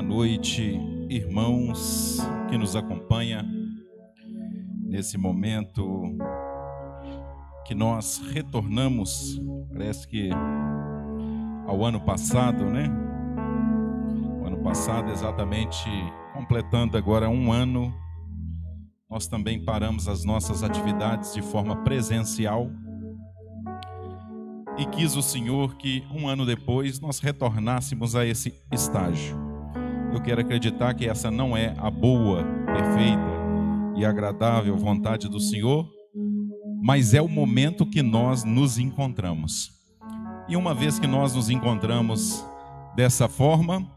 noite, irmãos que nos acompanham nesse momento que nós retornamos, parece que ao ano passado, né? O ano passado, exatamente completando agora um ano, nós também paramos as nossas atividades de forma presencial e quis o Senhor que um ano depois nós retornássemos a esse estágio. Eu quero acreditar que essa não é a boa, perfeita e agradável vontade do Senhor, mas é o momento que nós nos encontramos. E uma vez que nós nos encontramos dessa forma,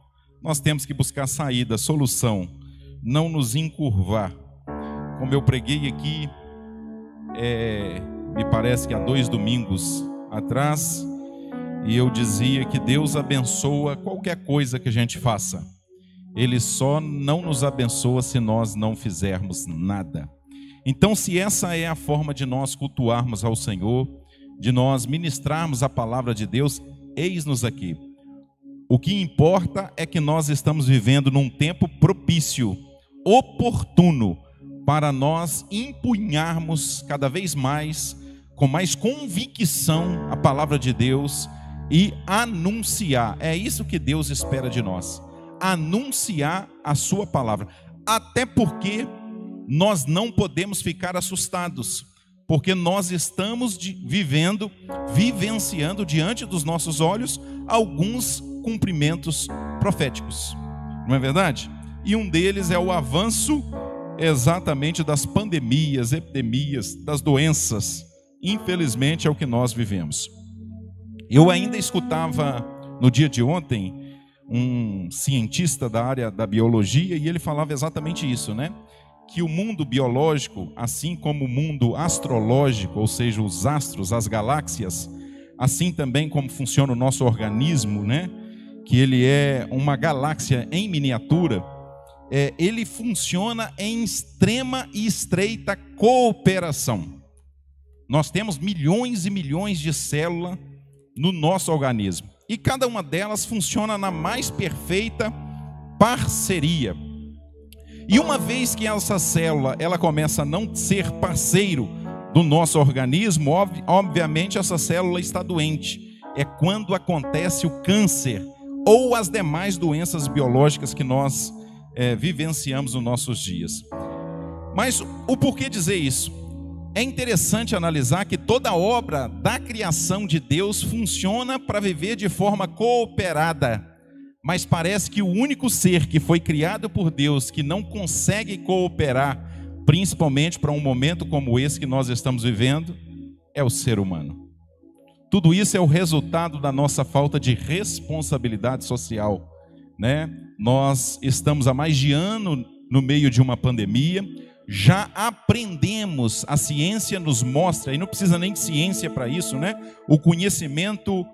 nós temos que buscar saída, solução, não nos encurvar. Como eu preguei aqui, me parece que há 2 domingos atrás, e eu dizia que Deus abençoa qualquer coisa que a gente faça. Ele só não nos abençoa se nós não fizermos nada. Então, se essa é a forma de nós cultuarmos ao Senhor, de nós ministrarmos a palavra de Deus, eis-nos aqui. O que importa é que nós estamos vivendo num tempo propício, oportuno, para nós empunharmos cada vez mais, com mais convicção, a palavra de Deus e anunciar. É isso que Deus espera de nós. Anunciar a sua palavra. Até porque nós não podemos ficar assustados, porque nós estamos vivenciando diante dos nossos olhos alguns cumprimentos proféticos. Não é verdade? E um deles é o avanço exatamente das pandemias, epidemias, das doenças. Infelizmente é o que nós vivemos. Eu ainda escutava no dia de ontem um cientista da área da biologia e ele falava exatamente isso, né? Que o mundo biológico, assim como o mundo astrológico, ou seja, os astros, as galáxias, assim também como funciona o nosso organismo, né? Que ele é uma galáxia em miniatura, ele funciona em extrema e estreita cooperação. Nós temos milhões e milhões de células no nosso organismo. E cada uma delas funciona na mais perfeita parceria. E uma vez que essa célula ela começa a não ser parceiro do nosso organismo, obviamente essa célula está doente. É quando acontece o câncer ou as demais doenças biológicas que nós vivenciamos nos nossos dias. Mas o porquê dizer isso? É interessante analisar que toda obra da criação de Deus funciona para viver de forma cooperada. Mas parece que o único ser que foi criado por Deus que não consegue cooperar, principalmente para um momento como esse que nós estamos vivendo, é o ser humano. Tudo isso é o resultado da nossa falta de responsabilidade social, né? Nós estamos há mais de ano no meio de uma pandemia, já aprendemos, a ciência nos mostra, e não precisa nem de ciência para isso, né? O conhecimento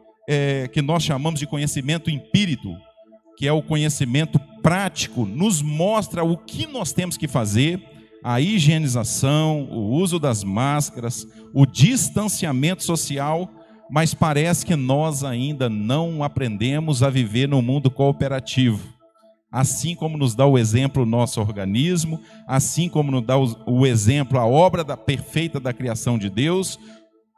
que nós chamamos de conhecimento empírico, que é o conhecimento prático, nos mostra o que nós temos que fazer, a higienização, o uso das máscaras, o distanciamento social, mas parece que nós ainda não aprendemos a viver no mundo cooperativo. Assim como nos dá o exemplo o nosso organismo, assim como nos dá o exemplo a obra perfeita da criação de Deus,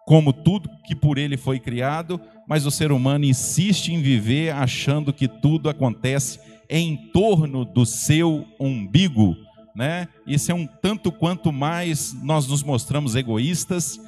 como tudo que por ele foi criado, mas o ser humano insiste em viver achando que tudo acontece em torno do seu umbigo, né? Isso é um tanto quanto mais nós nos mostramos egoístas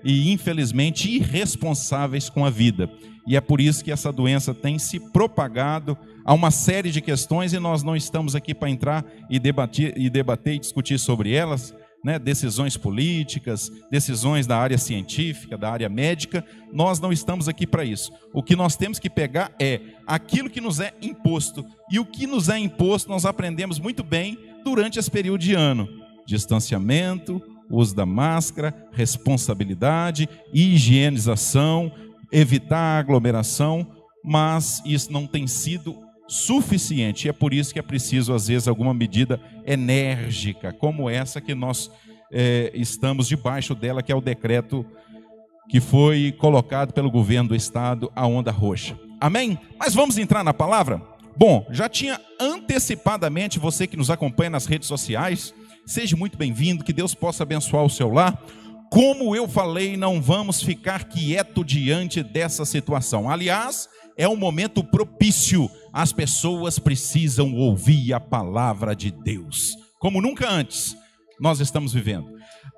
e infelizmente irresponsáveis com a vida. E é por isso que essa doença tem se propagado a uma série de questões e nós não estamos aqui para entrar e debater e discutir sobre elas, né? Decisões políticas, decisões da área científica, da área médica, nós não estamos aqui para isso. O que nós temos que pegar é aquilo que nos é imposto, e o que nos é imposto nós aprendemos muito bem durante esse período de ano: distanciamento, uso da máscara, responsabilidade, higienização, evitar aglomeração, mas isso não tem sido suficiente, e é por isso que é preciso às vezes alguma medida enérgica, como essa que nós estamos debaixo dela, que é o decreto que foi colocado pelo governo do estado, a onda roxa. Amém? Mas vamos entrar na palavra? Bom, já tinha antecipadamente, você que nos acompanha nas redes sociais, seja muito bem-vindo, que Deus possa abençoar o seu lar. Como eu falei, não vamos ficar quieto diante dessa situação. Aliás, é um momento propício, as pessoas precisam ouvir a palavra de Deus, como nunca antes nós estamos vivendo.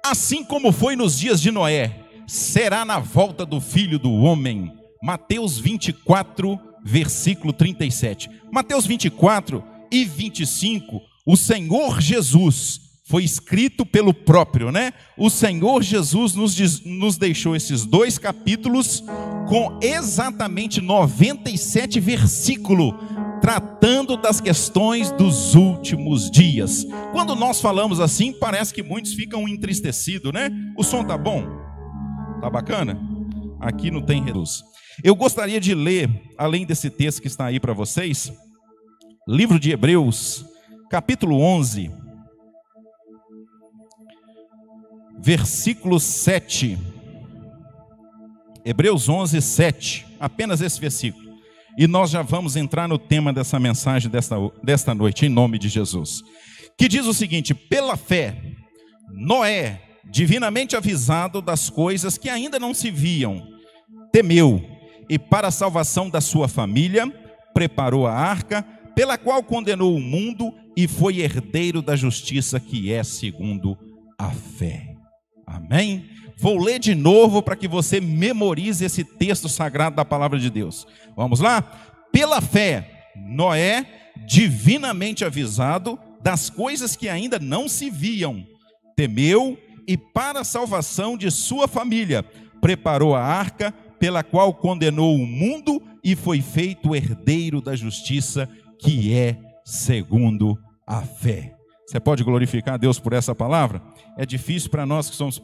Assim como foi nos dias de Noé, será na volta do Filho do Homem. Mateus 24, versículo 37. Mateus 24 e 25, o Senhor Jesus, foi escrito pelo próprio, né? O Senhor Jesus nos deixou esses 2 capítulos com exatamente 97 versículos, tratando das questões dos últimos dias. Quando nós falamos assim, parece que muitos ficam entristecidos, né? O som tá bom? Tá bacana? Aqui não tem reduz. Eu gostaria de ler, além desse texto que está aí para vocês, livro de Hebreus, capítulo 11, versículo 7. Hebreus 11, 7. Apenas esse versículo. E nós já vamos entrar no tema dessa mensagem desta noite, em nome de Jesus. Que diz o seguinte: pela fé, Noé, divinamente avisado das coisas que ainda não se viam, temeu, e para a salvação da sua família, preparou a arca, pela qual condenou o mundo e foi herdeiro da justiça que é segundo a fé. Amém? Vou ler de novo para que você memorize esse texto sagrado da palavra de Deus. Vamos lá? Pela fé, Noé, divinamente avisado das coisas que ainda não se viam, temeu e para a salvação de sua família, preparou a arca, pela qual condenou o mundo e foi feito herdeiro da justiça que é segundo a fé. Você pode glorificar a Deus por essa palavra? É difícil para nós que somos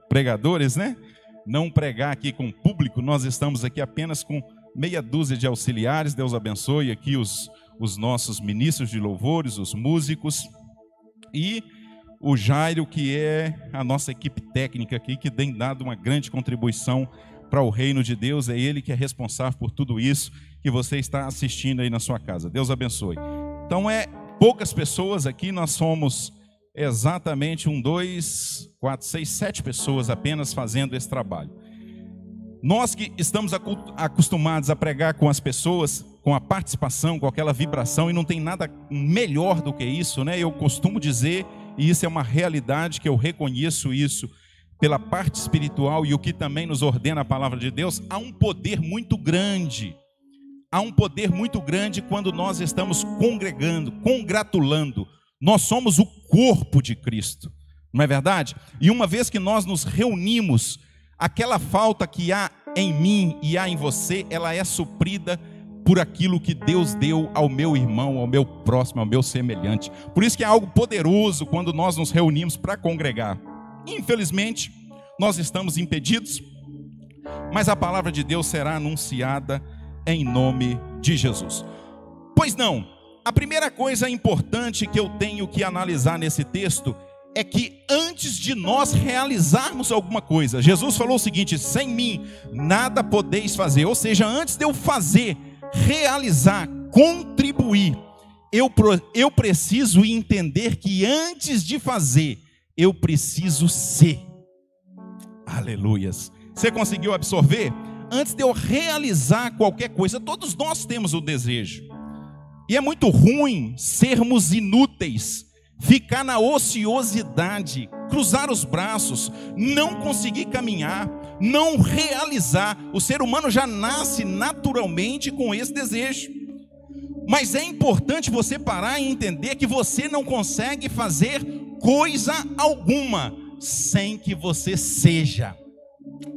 pregadores, né? Não pregar aqui com o público. Nós estamos aqui apenas com meia dúzia de auxiliares. Deus abençoe aqui os nossos ministros de louvores, os músicos, e o Jairo, que é a nossa equipe técnica aqui, que tem dado uma grande contribuição para o reino de Deus. É ele que é responsável por tudo isso que você está assistindo aí na sua casa. Deus abençoe. Então poucas pessoas aqui, nós somos exatamente 1, 2, 4, 6, 7 pessoas apenas fazendo esse trabalho. Nós que estamos acostumados a pregar com as pessoas, com a participação, com aquela vibração, e não tem nada melhor do que isso, né? Eu costumo dizer, e isso é uma realidade que eu reconheço isso pela parte espiritual e o que também nos ordena a palavra de Deus, há um poder muito grande. Há um poder muito grande quando nós estamos congregando, congratulando. Nós somos o corpo de Cristo, não é verdade? E uma vez que nós nos reunimos, aquela falta que há em mim e há em você, ela é suprida por aquilo que Deus deu ao meu irmão, ao meu próximo, ao meu semelhante. Por isso que é algo poderoso quando nós nos reunimos para congregar. Infelizmente, nós estamos impedidos, mas a palavra de Deus será anunciada em nome de Jesus. Pois não, a primeira coisa importante que eu tenho que analisar nesse texto é que antes de nós realizarmos alguma coisa, Jesus falou o seguinte: sem mim nada podeis fazer. Ou seja, antes de eu fazer, realizar, contribuir, eu preciso entender que antes de fazer, eu preciso ser. Aleluias. Você conseguiu absorver? Antes de eu realizar qualquer coisa, todos nós temos o desejo. E é muito ruim sermos inúteis, ficar na ociosidade, cruzar os braços, não conseguir caminhar, não realizar. O ser humano já nasce naturalmente com esse desejo. Mas é importante você parar e entender que você não consegue fazer coisa alguma sem que você seja.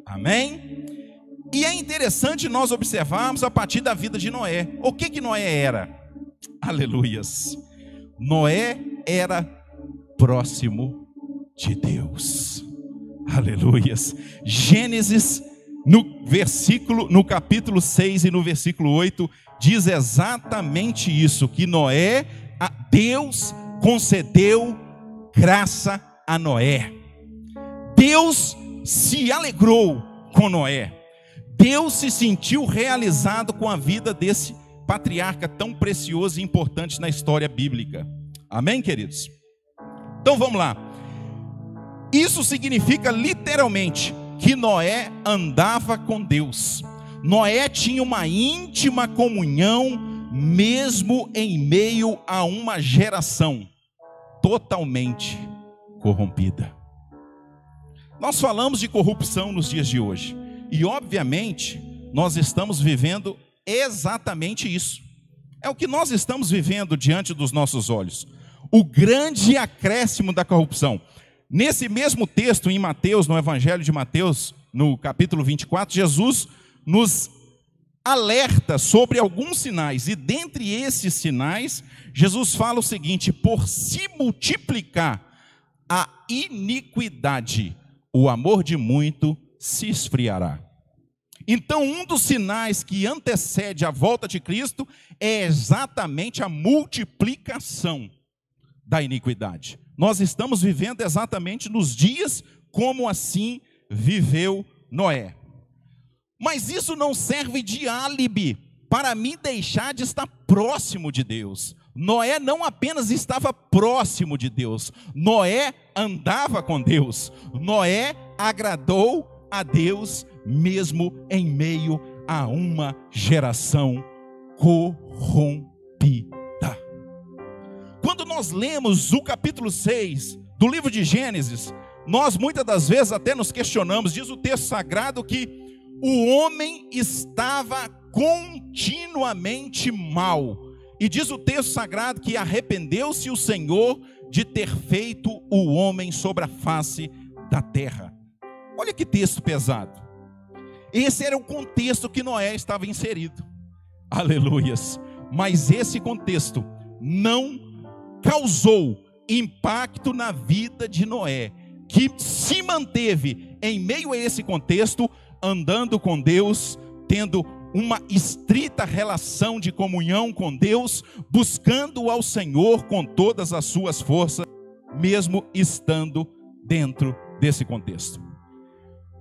Amém? E é interessante nós observarmos a partir da vida de Noé. O que Noé era? Aleluias. Noé era próximo de Deus. Aleluias. Gênesis, no capítulo 6 e no versículo 8, diz exatamente isso, que Noé, Deus concedeu graça a Noé. Deus se alegrou com Noé. Deus se sentiu realizado com a vida desse patriarca tão precioso e importante na história bíblica. Amém, queridos? Então vamos lá. Isso significa literalmente que Noé andava com Deus. Noé tinha uma íntima comunhão, mesmo em meio a uma geração totalmente corrompida. Nós falamos de corrupção nos dias de hoje, e obviamente nós estamos vivendo exatamente isso. É o que nós estamos vivendo diante dos nossos olhos. O grande acréscimo da corrupção. Nesse mesmo texto em Mateus, no Evangelho de Mateus, no capítulo 24, Jesus nos alerta sobre alguns sinais, e dentre esses sinais, Jesus fala o seguinte: por se multiplicar a iniquidade, o amor de muito se esfriará. Então, um dos sinais que antecede a volta de Cristo é exatamente a multiplicação da iniquidade. Nós estamos vivendo exatamente nos dias como assim viveu Noé. Mas isso não serve de álibi para me deixar de estar próximo de Deus. Noé não apenas estava próximo de Deus, Noé andava com Deus. Noé agradou a Deus mesmo em meio a uma geração corrompida. Quando nós lemos o capítulo 6 do livro de Gênesis, nós muitas das vezes até nos questionamos. Diz o texto sagrado que o homem estava continuamente mal. E diz o texto sagrado que arrependeu-se o Senhor de ter feito o homem sobre a face da terra. Olha que texto pesado. Esse era o contexto que Noé estava inserido. Aleluias. Mas esse contexto não causou impacto na vida de Noé, que se manteve em meio a esse contexto, andando com Deus, tendo uma estrita relação de comunhão com Deus, buscando ao Senhor com todas as suas forças, mesmo estando dentro desse contexto.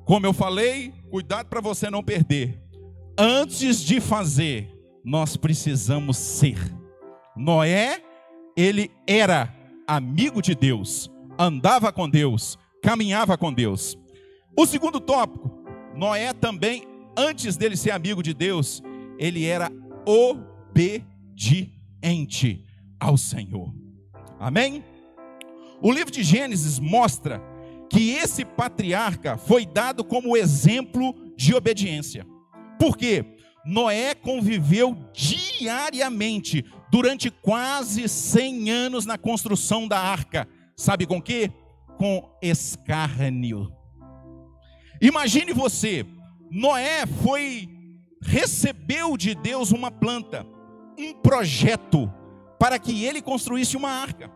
Como eu falei, cuidado para você não perder. Antes de fazer, nós precisamos ser. Noé, ele era amigo de Deus, andava com Deus, caminhava com Deus. O segundo tópico, Noé também, antes dele ser amigo de Deus, ele era obediente ao Senhor. Amém? O livro de Gênesis mostra que esse patriarca foi dado como exemplo de obediência. Por quê? Noé conviveu diariamente durante quase 100 anos na construção da arca. Sabe com quê? Com escárnio. Imagine você, Noé recebeu de Deus uma planta, um projeto, para que ele construísse uma arca.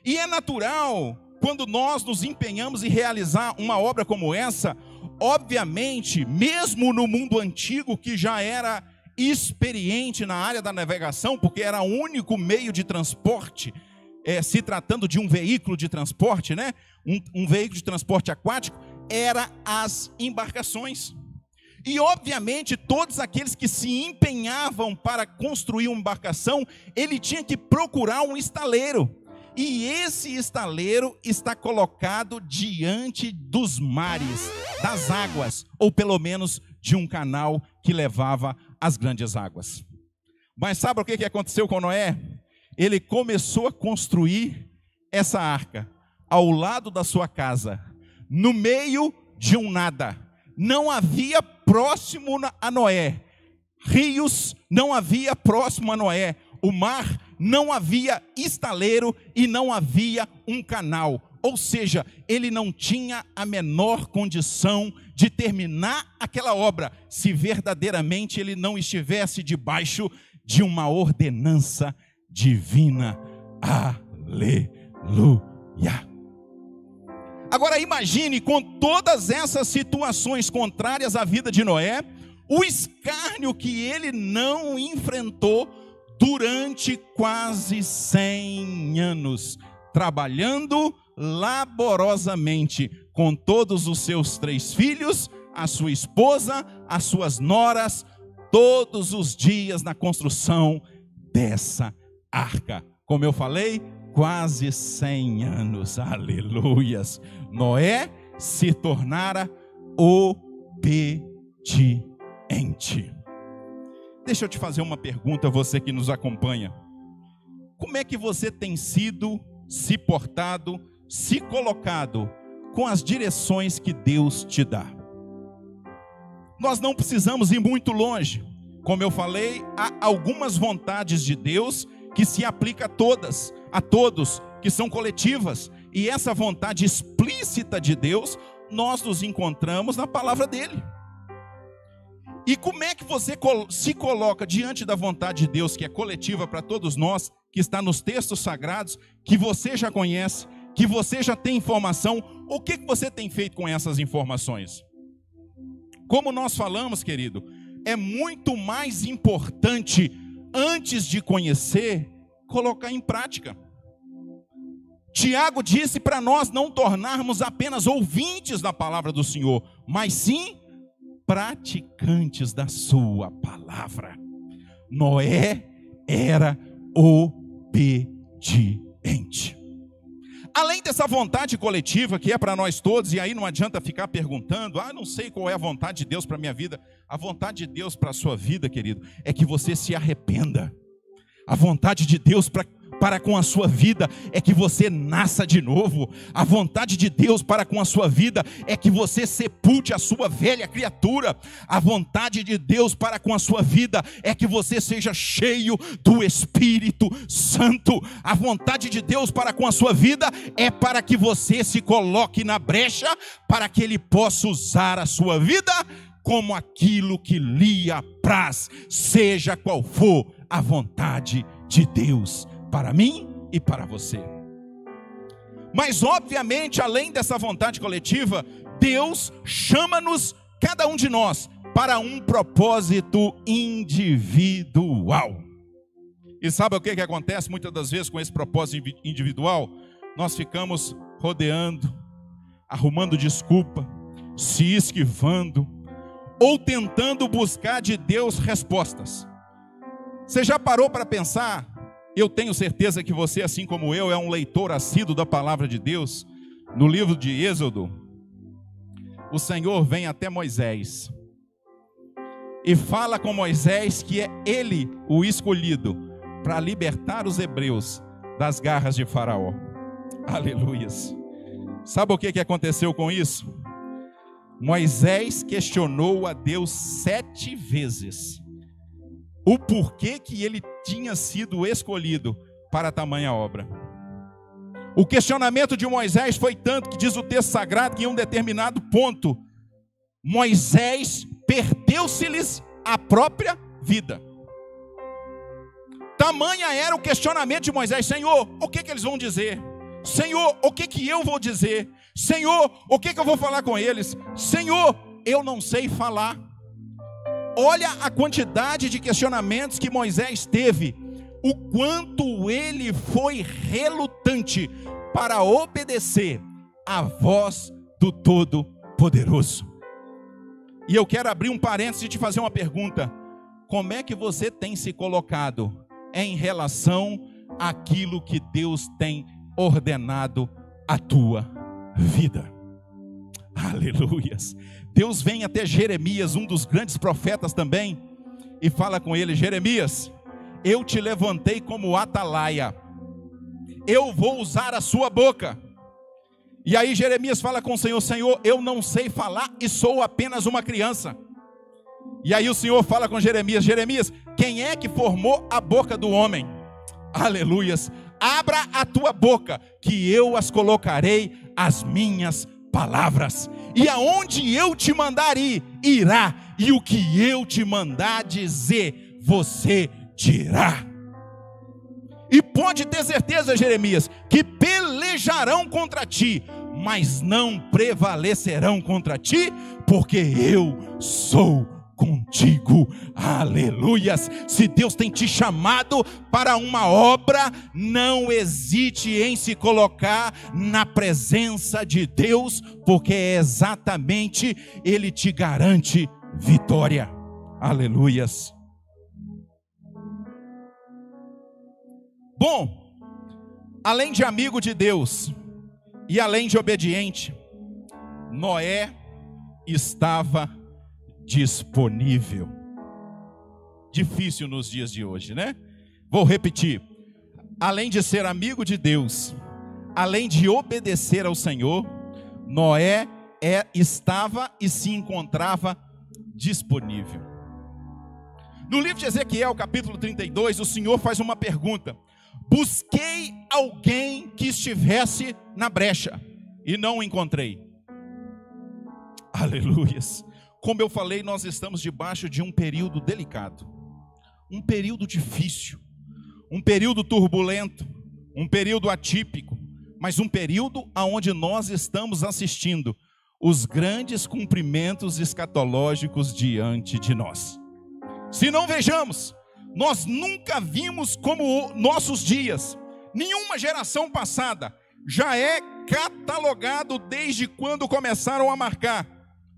E é natural, quando nós nos empenhamos em realizar uma obra como essa, obviamente, mesmo no mundo antigo, que já era experiente na área da navegação, porque era o único meio de transporte, se tratando de um veículo de transporte, né? Um veículo de transporte aquático, era as embarcações. E obviamente todos aqueles que se empenhavam para construir uma embarcação, ele tinha que procurar um estaleiro. E esse estaleiro está colocado diante dos mares, das águas, ou pelo menos de um canal que levava às grandes águas. Mas sabe o que aconteceu com Noé? Ele começou a construir essa arca ao lado da sua casa, no meio de um nada. Não havia próximo a Noé rios, não havia próximo a Noé o mar, não havia estaleiro e não havia um canal. Ou seja, ele não tinha a menor condição de terminar aquela obra, se verdadeiramente ele não estivesse debaixo de uma ordenança divina. Aleluia! Agora imagine, com todas essas situações contrárias à vida de Noé, o escárnio que ele não enfrentou durante quase 100 anos, trabalhando laborosamente com todos os seus 3 filhos, a sua esposa, as suas noras, todos os dias na construção dessa arca. Como eu falei, quase 100 anos, aleluias. Noé se tornara obediente. Deixa eu te fazer uma pergunta, você que nos acompanha. Como é que você tem sido, se portado, se colocado com as direções que Deus te dá? Nós não precisamos ir muito longe. Como eu falei, há algumas vontades de Deus que se aplicam a todos, que são coletivas. E essa vontade explícita de Deus, nós nos encontramos na palavra dele. E como é que você se coloca diante da vontade de Deus, que é coletiva para todos nós, que está nos textos sagrados, que você já conhece, que você já tem informação? O que você tem feito com essas informações? Como nós falamos, querido, é muito mais importante, antes de conhecer, colocar em prática. Tiago disse para nós não tornarmos apenas ouvintes da palavra do Senhor, mas sim praticantes da sua palavra. Noé era obediente. Além dessa vontade coletiva que é para nós todos, e aí não adianta ficar perguntando, não sei qual é a vontade de Deus para a minha vida. A vontade de Deus para a sua vida, querido, é que você se arrependa. A vontade de Deus para com a sua vida é que você nasça de novo. A vontade de Deus para com a sua vida é que você sepulte a sua velha criatura. A vontade de Deus para com a sua vida é que você seja cheio do Espírito Santo. A vontade de Deus para com a sua vida é para que você se coloque na brecha, para que Ele possa usar a sua vida como aquilo que lhe apraz, seja qual for a vontade de Deus para mim e para você. Mas obviamente, além dessa vontade coletiva, Deus chama-nos, cada um de nós, para um propósito individual. E sabe o que acontece muitas das vezes com esse propósito individual? Nós ficamos rodeando, arrumando desculpa, se esquivando, ou tentando buscar de Deus respostas. Você já parou para pensar? Eu tenho certeza que você, assim como eu, é um leitor assíduo da palavra de Deus. No livro de Êxodo, o Senhor vem até Moisés e fala com Moisés que é ele o escolhido para libertar os hebreus das garras de Faraó. Aleluias. Sabe o que aconteceu com isso? Moisés questionou a Deus 7 vezes o porquê que ele tinha sido escolhido para tamanha obra. O questionamento de Moisés foi tanto que diz o texto sagrado que em um determinado ponto Moisés perdeu-se-lhes a própria vida. Tamanha era o questionamento de Moisés: Senhor, o que eles vão dizer? Senhor, o que eu vou dizer? Senhor, o que eu vou falar com eles? Senhor, eu não sei falar. Olha a quantidade de questionamentos que Moisés teve, o quanto ele foi relutante para obedecer à voz do Todo-Poderoso. E eu quero abrir um parênteses e te fazer uma pergunta: como é que você tem se colocado em relação àquilo que Deus tem ordenado a tua vida? Aleluias. Deus vem até Jeremias, um dos grandes profetas também, e fala com ele: Jeremias, eu te levantei como atalaia, eu vou usar a sua boca. E aí Jeremias fala com o Senhor: Senhor, eu não sei falar e sou apenas uma criança. E aí o Senhor fala com Jeremias: Jeremias, quem é que formou a boca do homem? Aleluias. Abra a tua boca, que eu as colocarei as minhas palavras. E aonde eu te mandar ir, irá. E o que eu te mandar dizer, você dirá. E pode ter certeza, Jeremias, que pelejarão contra ti, mas não prevalecerão contra ti, porque eu sou contigo. Aleluias. Se Deus tem te chamado para uma obra, não hesite em se colocar na presença de Deus, porque é exatamente Ele te garante vitória. Aleluias. Bom, além de amigo de Deus e além de obediente, Noé estava disponível. Difícil nos dias de hoje, né? Vou repetir. Além de ser amigo de Deus, além de obedecer ao Senhor, Noé estava e se encontrava disponível. No livro de Ezequiel, capítulo 32, o Senhor faz uma pergunta: busquei alguém que estivesse na brecha e não o encontrei. Aleluias. Como eu falei, nós estamos debaixo de um período delicado, um período difícil, um período turbulento, um período atípico, mas um período onde nós estamos assistindo os grandes cumprimentos escatológicos diante de nós. Se não vejamos, nós nunca vimos como nossos dias, nenhuma geração passada já é catalogado desde quando começaram a marcar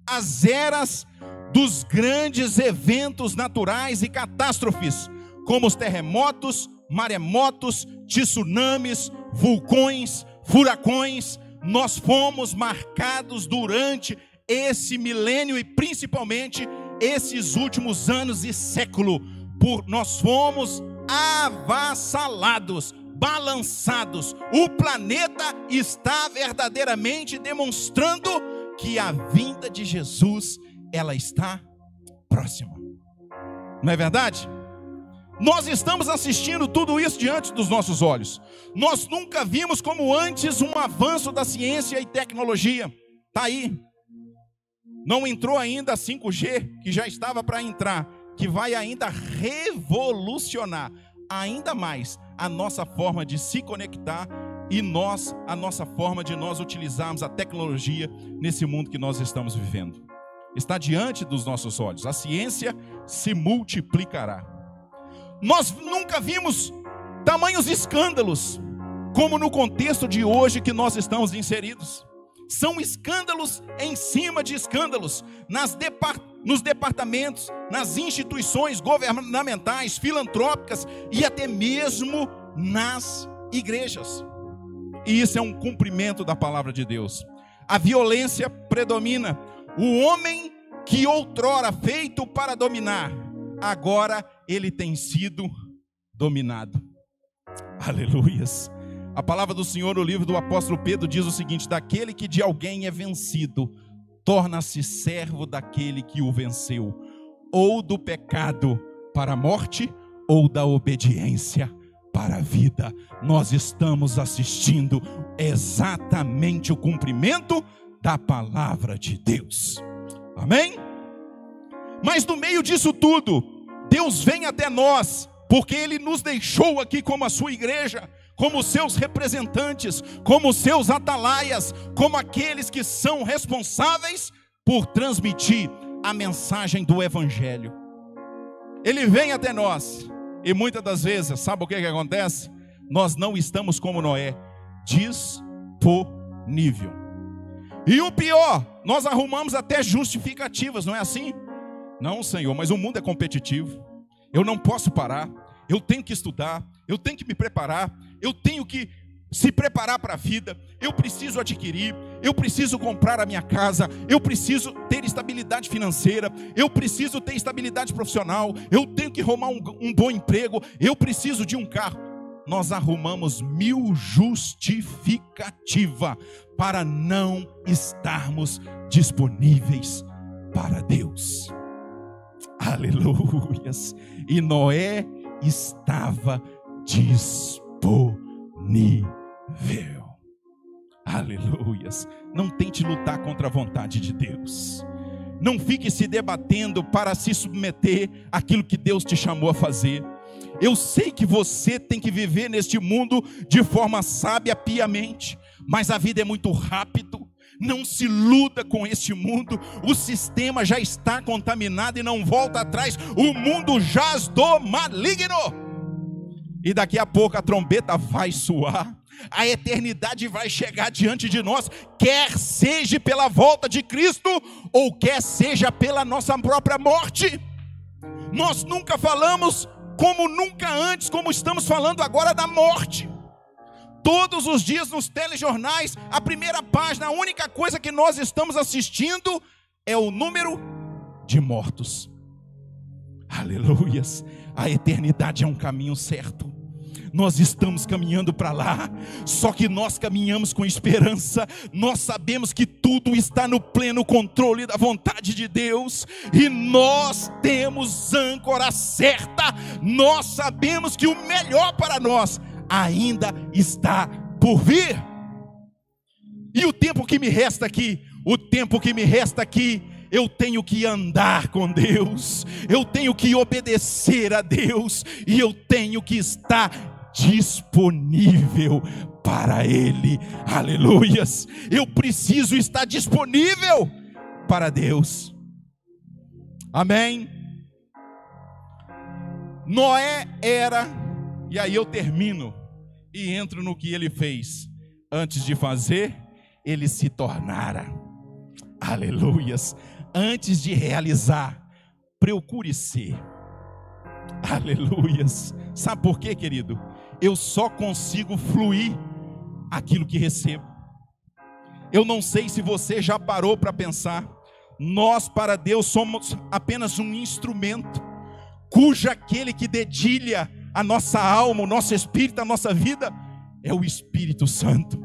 as eras dos grandes eventos naturais e catástrofes, como os terremotos, maremotos, tsunamis, vulcões, furacões. Nós fomos marcados durante esse milênio e principalmente esses últimos anos e século, nós fomos avassalados, balançados. O planeta está verdadeiramente demonstrando que a vinda de Jesus, ela está próxima. Não é verdade? Nós estamos assistindo tudo isso diante dos nossos olhos. Nós nunca vimos como antes um avanço da ciência e tecnologia. Está aí. Não entrou ainda a 5G, que já estava para entrar, que vai ainda revolucionar ainda mais a nossa forma de se conectar e a nossa forma de nós utilizarmos a tecnologia nesse mundo que nós estamos vivendo. Está diante dos nossos olhos. A ciência se multiplicará. Nós nunca vimos tamanhos escândalos como no contexto de hoje que nós estamos inseridos. São escândalos em cima de escândalos nos departamentos, nas instituições governamentais, filantrópicas e até mesmo nas igrejas. E isso é um cumprimento da palavra de Deus. A violência predomina. O homem que outrora feito para dominar, agora ele tem sido dominado. Aleluias. A palavra do Senhor no livro do apóstolo Pedro diz o seguinte: daquele que de alguém é vencido, torna-se servo daquele que o venceu, ou do pecado para a morte, ou da obediência para a vida. Nós estamos assistindo exatamente o cumprimento da palavra de Deus. Amém? Mas no meio disso tudo, Deus vem até nós, porque Ele nos deixou aqui como a sua igreja, como seus representantes, como seus atalaias, como aqueles que são responsáveis por transmitir a mensagem do Evangelho. Ele vem até nós, e muitas das vezes, sabe o que acontece? Nós não estamos como Noé, disponível. E o pior, nós arrumamos até justificativas, não é assim? Não, Senhor, mas o mundo é competitivo, eu não posso parar, eu tenho que estudar, eu tenho que me preparar, eu tenho que se preparar para a vida, eu preciso adquirir, eu preciso comprar a minha casa, eu preciso ter estabilidade financeira, eu preciso ter estabilidade profissional, eu tenho que arrumar um bom emprego, eu preciso de um carro. Nós arrumamos 1000 justificativas para não estarmos disponíveis para Deus. Aleluias. E Noé estava disponível. Aleluias. Não tente lutar contra a vontade de Deus. Não fique se debatendo para se submeter àquilo que Deus te chamou a fazer. Eu sei que você tem que viver neste mundo de forma sábia, piamente, mas a vida é muito rápido. Não se iluda com este mundo. O sistema já está contaminado e não volta atrás. O mundo jaz do maligno. E daqui a pouco a trombeta vai soar. A eternidade vai chegar diante de nós, quer seja pela volta de Cristo, ou quer seja pela nossa própria morte. Nós nunca falamos como nunca antes, como estamos falando agora da morte. Todos os dias nos telejornais, a primeira página, a única coisa que nós estamos assistindo é o número de mortos. Aleluias. A eternidade é um caminho certo. Nós estamos caminhando para lá, só que nós caminhamos com esperança. Nós sabemos que tudo está no pleno controle da vontade de Deus, e nós temos âncora certa. Nós sabemos que o melhor para nós ainda está por vir. E o tempo que me resta aqui, eu tenho que andar com Deus, eu tenho que obedecer a Deus, e eu tenho que estar disponível para Ele. Aleluias. Eu preciso estar disponível para Deus. Amém. Noé era, e aí eu termino e entro no que ele fez. Antes de fazer, ele se tornara. Aleluias. Antes de realizar, procure ser. Aleluias. Sabe por quê, querido? Eu só consigo fluir aquilo que recebo. Eu não sei se você já parou para pensar. Nós para Deus somos apenas um instrumento, cuja aquele que dedilha a nossa alma, o nosso espírito, a nossa vida, é o Espírito Santo.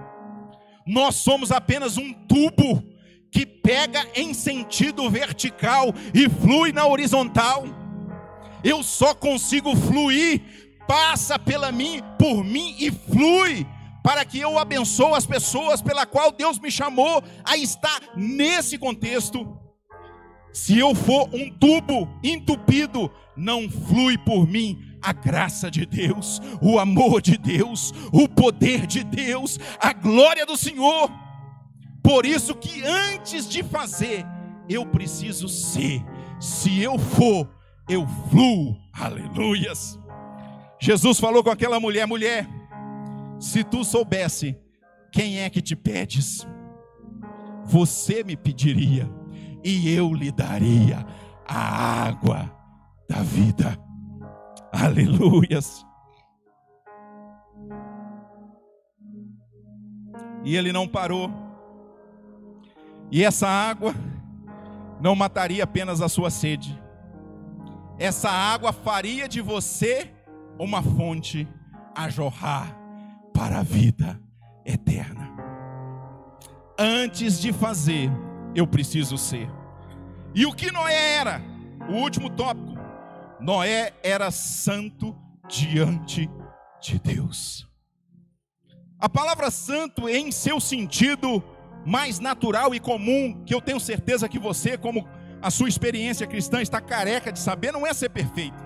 Nós somos apenas um tubo que pega em sentido vertical e flui na horizontal. Eu só consigo fluir, passa por mim e flui, para que eu abençoe as pessoas pela qual Deus me chamou a estar nesse contexto. Se eu for um tubo entupido, não flui por mim a graça de Deus, o amor de Deus, o poder de Deus, a glória do Senhor. Por isso que antes de fazer, eu preciso ser. Se eu for, eu fluo. Aleluias. Jesus falou com aquela mulher: mulher, se tu soubesse quem é que te pedes, você me pediria, e eu lhe daria a água da vida. Aleluias. E ele não parou. E essa água não mataria apenas a sua sede. Essa água faria de você uma fonte a jorrar para a vida eterna. Antes de fazer, eu preciso ser. E o que Noé era? O último tópico. Noé era santo diante de Deus. A palavra santo, em seu sentido mais natural e comum, que eu tenho certeza que você, como a sua experiência cristã está careca de saber, não é ser perfeito.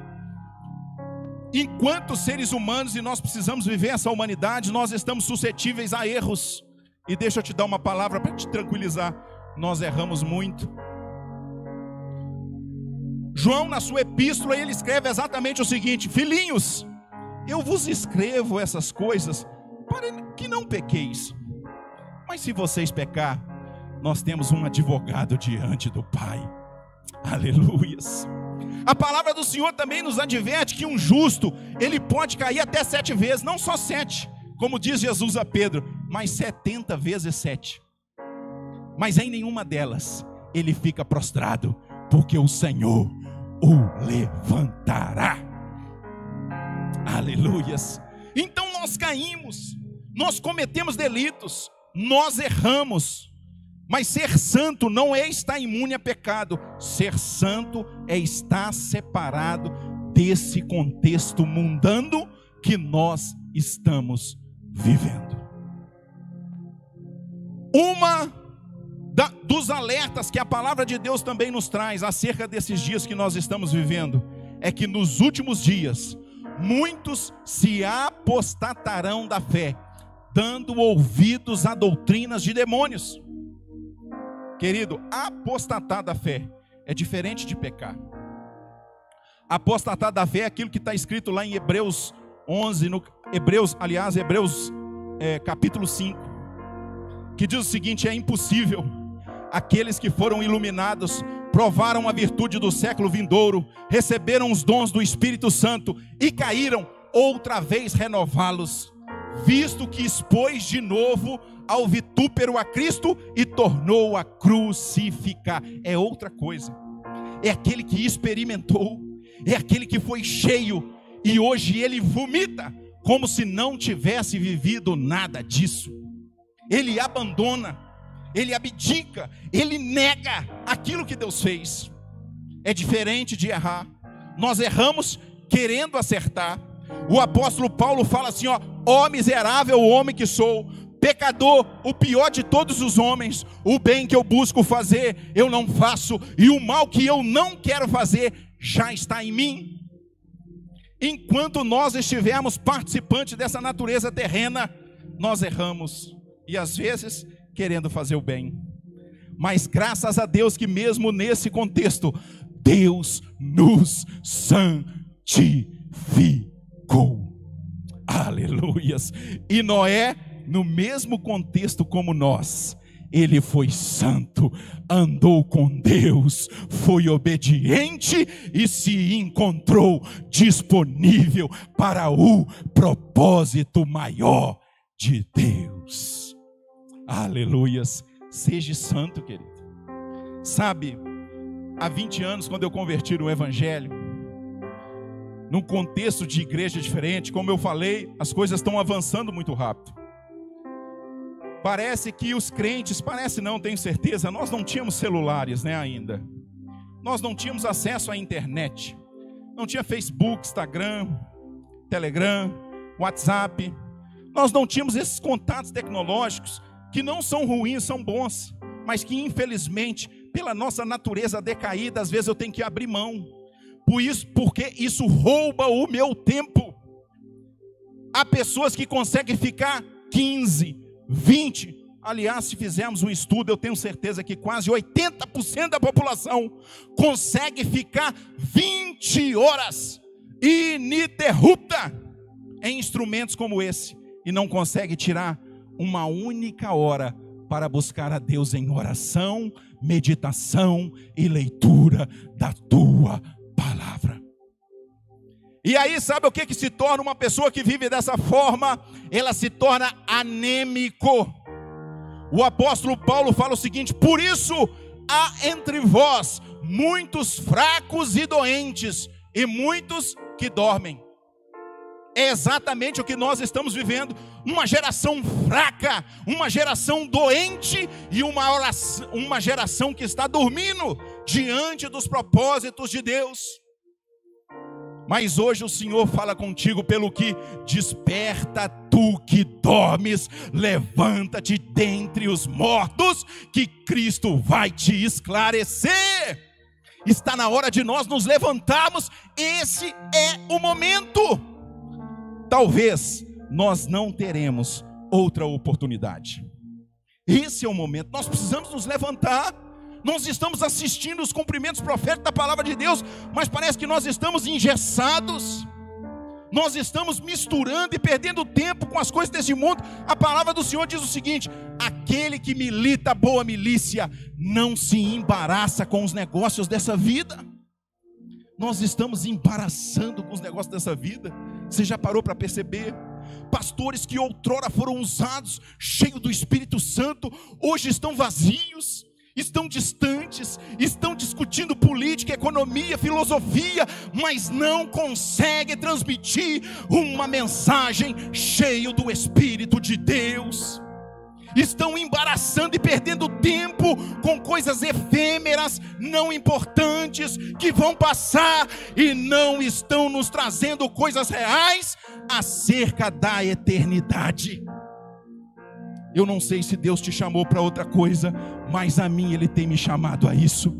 Enquanto seres humanos, e nós precisamos viver essa humanidade, nós estamos suscetíveis a erros. E deixa eu te dar uma palavra para te tranquilizar: nós erramos muito. João, na sua epístola, ele escreve exatamente o seguinte: filhinhos, eu vos escrevo essas coisas para que não pequeis. Mas se vocês pecar, nós temos um advogado diante do Pai. Aleluias. A palavra do Senhor também nos adverte que um justo, ele pode cair até 7 vezes, não só 7, como diz Jesus a Pedro, mas 70 vezes 7. Mas em nenhuma delas ele fica prostrado, porque o Senhor o levantará. Aleluias. Então nós caímos, nós cometemos delitos, nós erramos. Mas ser santo não é estar imune a pecado. Ser santo é estar separado desse contexto mundano que nós estamos vivendo. Dos alertas que a palavra de Deus também nos traz acerca desses dias que nós estamos vivendo é que nos últimos dias muitos se apostatarão da fé, dando ouvidos a doutrinas de demônios. Querido, apostatar da fé é diferente de pecar. Apostatar da fé é aquilo que está escrito lá em Hebreus 11, Hebreus capítulo 5, que diz o seguinte: é impossível aqueles que foram iluminados, provaram a virtude do século vindouro, receberam os dons do Espírito Santo e caíram, outra vez renová-los, visto que expôs de novo ao vitúpero a Cristo e tornou a crucificar. É outra coisa. É aquele que experimentou, é aquele que foi cheio e hoje ele vomita como se não tivesse vivido nada disso. Ele abandona, ele abdica, ele nega aquilo que Deus fez. É diferente de errar. Nós erramos querendo acertar. O apóstolo Paulo fala assim, ó miserável homem que sou, pecador, o pior de todos os homens, o bem que eu busco fazer, eu não faço, e o mal que eu não quero fazer, já está em mim. Enquanto nós estivermos participantes dessa natureza terrena, nós erramos, e às vezes querendo fazer o bem. Mas graças a Deus que mesmo nesse contexto, Deus nos santificou. Aleluias. E Noé, no mesmo contexto como nós, ele foi santo, andou com Deus, foi obediente e se encontrou disponível para o propósito maior de Deus. Aleluias. Seja santo, querido. Sabe, há 20 anos, quando eu converti no Evangelho, num contexto de igreja diferente, como eu falei, as coisas estão avançando muito rápido. Parece que os crentes, parece não, tenho certeza, nós não tínhamos celulares, ainda. Nós não tínhamos acesso à internet. Não tinha Facebook, Instagram, Telegram, WhatsApp. Nós não tínhamos esses contatos tecnológicos que não são ruins, são bons, mas que infelizmente, pela nossa natureza decaída, às vezes eu tenho que abrir mão. Porque isso rouba o meu tempo. Há pessoas que conseguem ficar 15, 20. Aliás, se fizermos um estudo, eu tenho certeza que quase 80% da população consegue ficar 20 horas ininterrupta em instrumentos como esse e não consegue tirar uma única hora para buscar a Deus em oração, meditação e leitura da tua palavra. E aí sabe o que se torna uma pessoa que vive dessa forma? Ela se torna anêmico. O apóstolo Paulo fala o seguinte: por isso há entre vós muitos fracos e doentes, e muitos que dormem. É exatamente o que nós estamos vivendo, uma geração fraca, uma geração doente e uma geração que está dormindo diante dos propósitos de Deus. Mas hoje o Senhor fala contigo pelo que: desperta tu que dormes, levanta-te dentre os mortos, que Cristo vai te esclarecer. Está na hora de nós nos levantarmos, esse é o momento. Talvez nós não teremos outra oportunidade. Esse é o momento, nós precisamos nos levantar. Nós estamos assistindo os cumprimentos proféticos da palavra de Deus, mas parece que nós estamos engessados. Nós estamos misturando e perdendo tempo com as coisas desse mundo. A palavra do Senhor diz o seguinte: aquele que milita a boa milícia não se embaraça com os negócios dessa vida. Nós estamos embaraçando com os negócios dessa vida. Você já parou para perceber? Pastores que outrora foram usados, cheios do Espírito Santo, hoje estão vazios, estão distantes, estão discutindo política, economia, filosofia, mas não conseguem transmitir uma mensagem cheia do Espírito de Deus. Estão embaraçando e perdendo tempo com coisas efêmeras, não importantes, que vão passar, e não estão nos trazendo coisas reais acerca da eternidade. Eu não sei se Deus te chamou para outra coisa, mas a mim Ele tem me chamado a isso.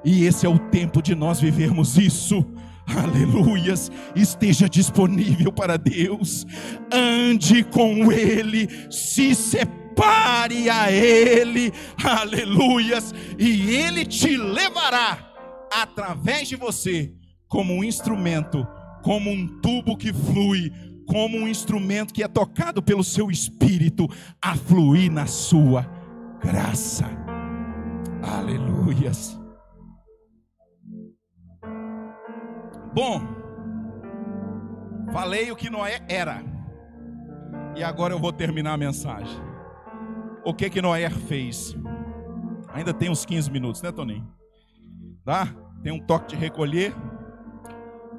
E esse é o tempo de nós vivermos isso. Aleluias. Esteja disponível para Deus. Ande com Ele. Se separe a Ele. Aleluias. E Ele te levará através de você como um instrumento, como um tubo que flui, como um instrumento que é tocado pelo seu Espírito, a fluir na sua graça. Aleluias. Bom, falei o que Noé era. E agora eu vou terminar a mensagem. O que Noé fez? Ainda tem uns 15 minutos, né, Toninho? Tá? Tem um toque de recolher.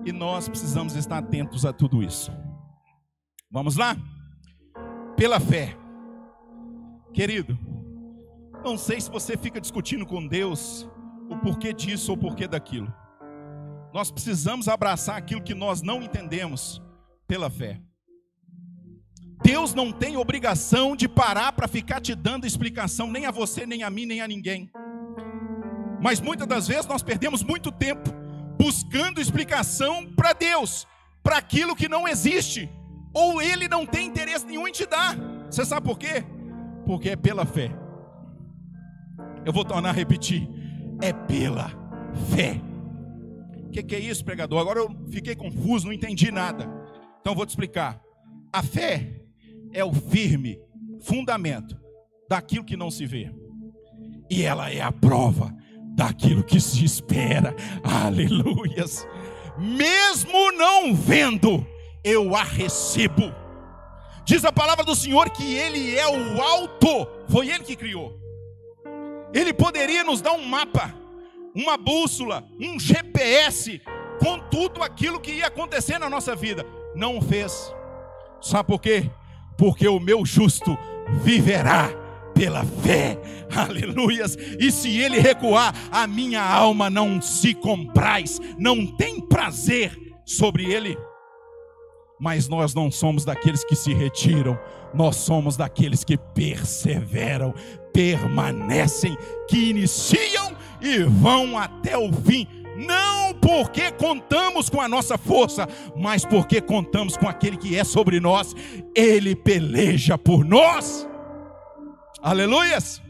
E nós precisamos estar atentos a tudo isso. Vamos lá? Pela fé. Querido, não sei se você fica discutindo com Deus o porquê disso ou o porquê daquilo. Nós precisamos abraçar aquilo que nós não entendemos pela fé. Deus não tem obrigação de parar para ficar te dando explicação, nem a você, nem a mim, nem a ninguém. Mas muitas das vezes nós perdemos muito tempo buscando explicação para Deus, para aquilo que não existe, ou Ele não tem interesse nenhum em te dar. Você sabe por quê? Porque é pela fé. Eu vou tornar a repetir: é pela fé. O que é isso, pregador? Agora eu fiquei confuso, não entendi nada. Então eu vou te explicar. A fé é o firme fundamento daquilo que não se vê, e ela é a prova daquilo que se espera. Aleluias. Mesmo não vendo, eu a recebo. Diz a palavra do Senhor que Ele é o alto. Foi Ele que criou. Ele poderia nos dar um mapa, uma bússola, um GPS com tudo aquilo que ia acontecer na nossa vida. Não o fez. Sabe por quê? Porque o meu justo viverá pela fé. Aleluias. E se ele recuar, a minha alma não se compraz, não tem prazer sobre ele. Mas nós não somos daqueles que se retiram, nós somos daqueles que perseveram, permanecem, que iniciam e vão até o fim. Não porque contamos com a nossa força, mas porque contamos com aquele que é sobre nós. Ele peleja por nós. Aleluias.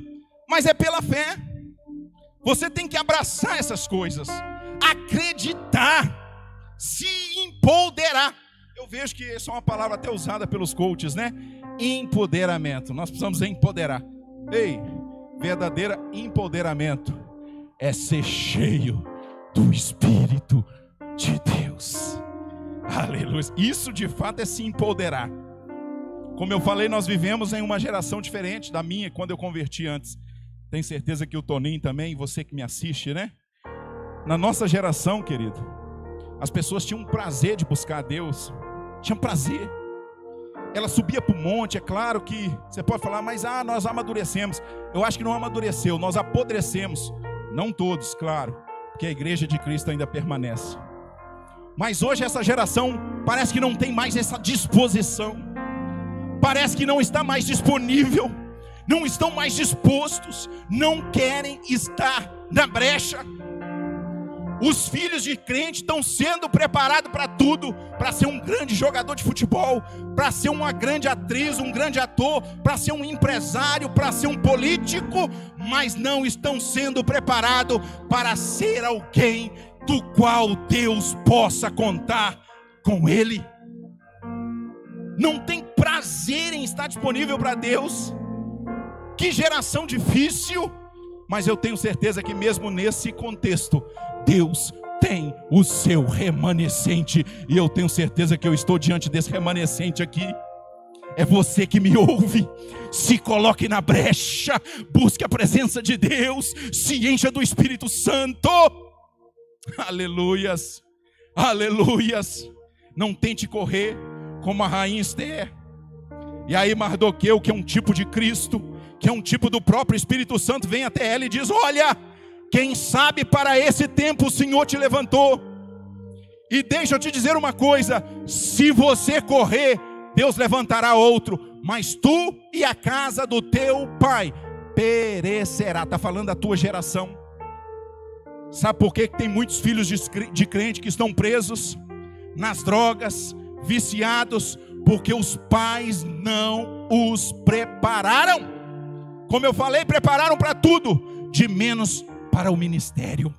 Mas é pela fé. Você tem que abraçar essas coisas, acreditar, se empoderar. Eu vejo que essa é uma palavra até usada pelos coaches, né? Empoderamento. Nós precisamos empoderar. Ei, verdadeiro empoderamento é ser cheio do Espírito de Deus. Aleluia. Isso de fato é se empoderar. Como eu falei, nós vivemos em uma geração diferente da minha, quando eu converti antes. Tenho certeza que o Toninho também, você que me assiste, né? Na nossa geração, querido, as pessoas tinham prazer de buscar a Deus. Tinham prazer. Ela subia para o monte. É claro que você pode falar, mas nós amadurecemos. Eu acho que não amadureceu, nós apodrecemos. Não todos, claro, porque a igreja de Cristo ainda permanece. Mas hoje essa geração parece que não tem mais essa disposição. Parece que não está mais disponível. Não estão mais dispostos. Não querem estar na brecha. Os filhos de crente estão sendo preparados para tudo. Para ser um grande jogador de futebol, para ser uma grande atriz, um grande ator, para ser um empresário, para ser um político. Mas não estão sendo preparados para ser alguém do qual Deus possa contar com Ele. Não tem prazer em estar disponível para Deus. Que geração difícil. Mas eu tenho certeza que mesmo nesse contexto, Deus tem o seu remanescente. E eu tenho certeza que eu estou diante desse remanescente aqui. É você que me ouve. Se coloque na brecha, busque a presença de Deus, se encha do Espírito Santo. Aleluias, aleluias. Não tente correr como a rainha Esther. E aí Mardoqueu, que é um tipo de Cristo, que é um tipo do próprio Espírito Santo, vem até ela e diz: olha, quem sabe para esse tempo o Senhor te levantou. E deixa eu te dizer uma coisa: se você correr, Deus levantará outro, mas tu e a casa do teu pai perecerá. Está falando da tua geração. Sabe por que tem muitos filhos de crente que estão presos nas drogas, viciados? Porque os pais não os prepararam. Como eu falei, prepararam para tudo, de menos para o ministério.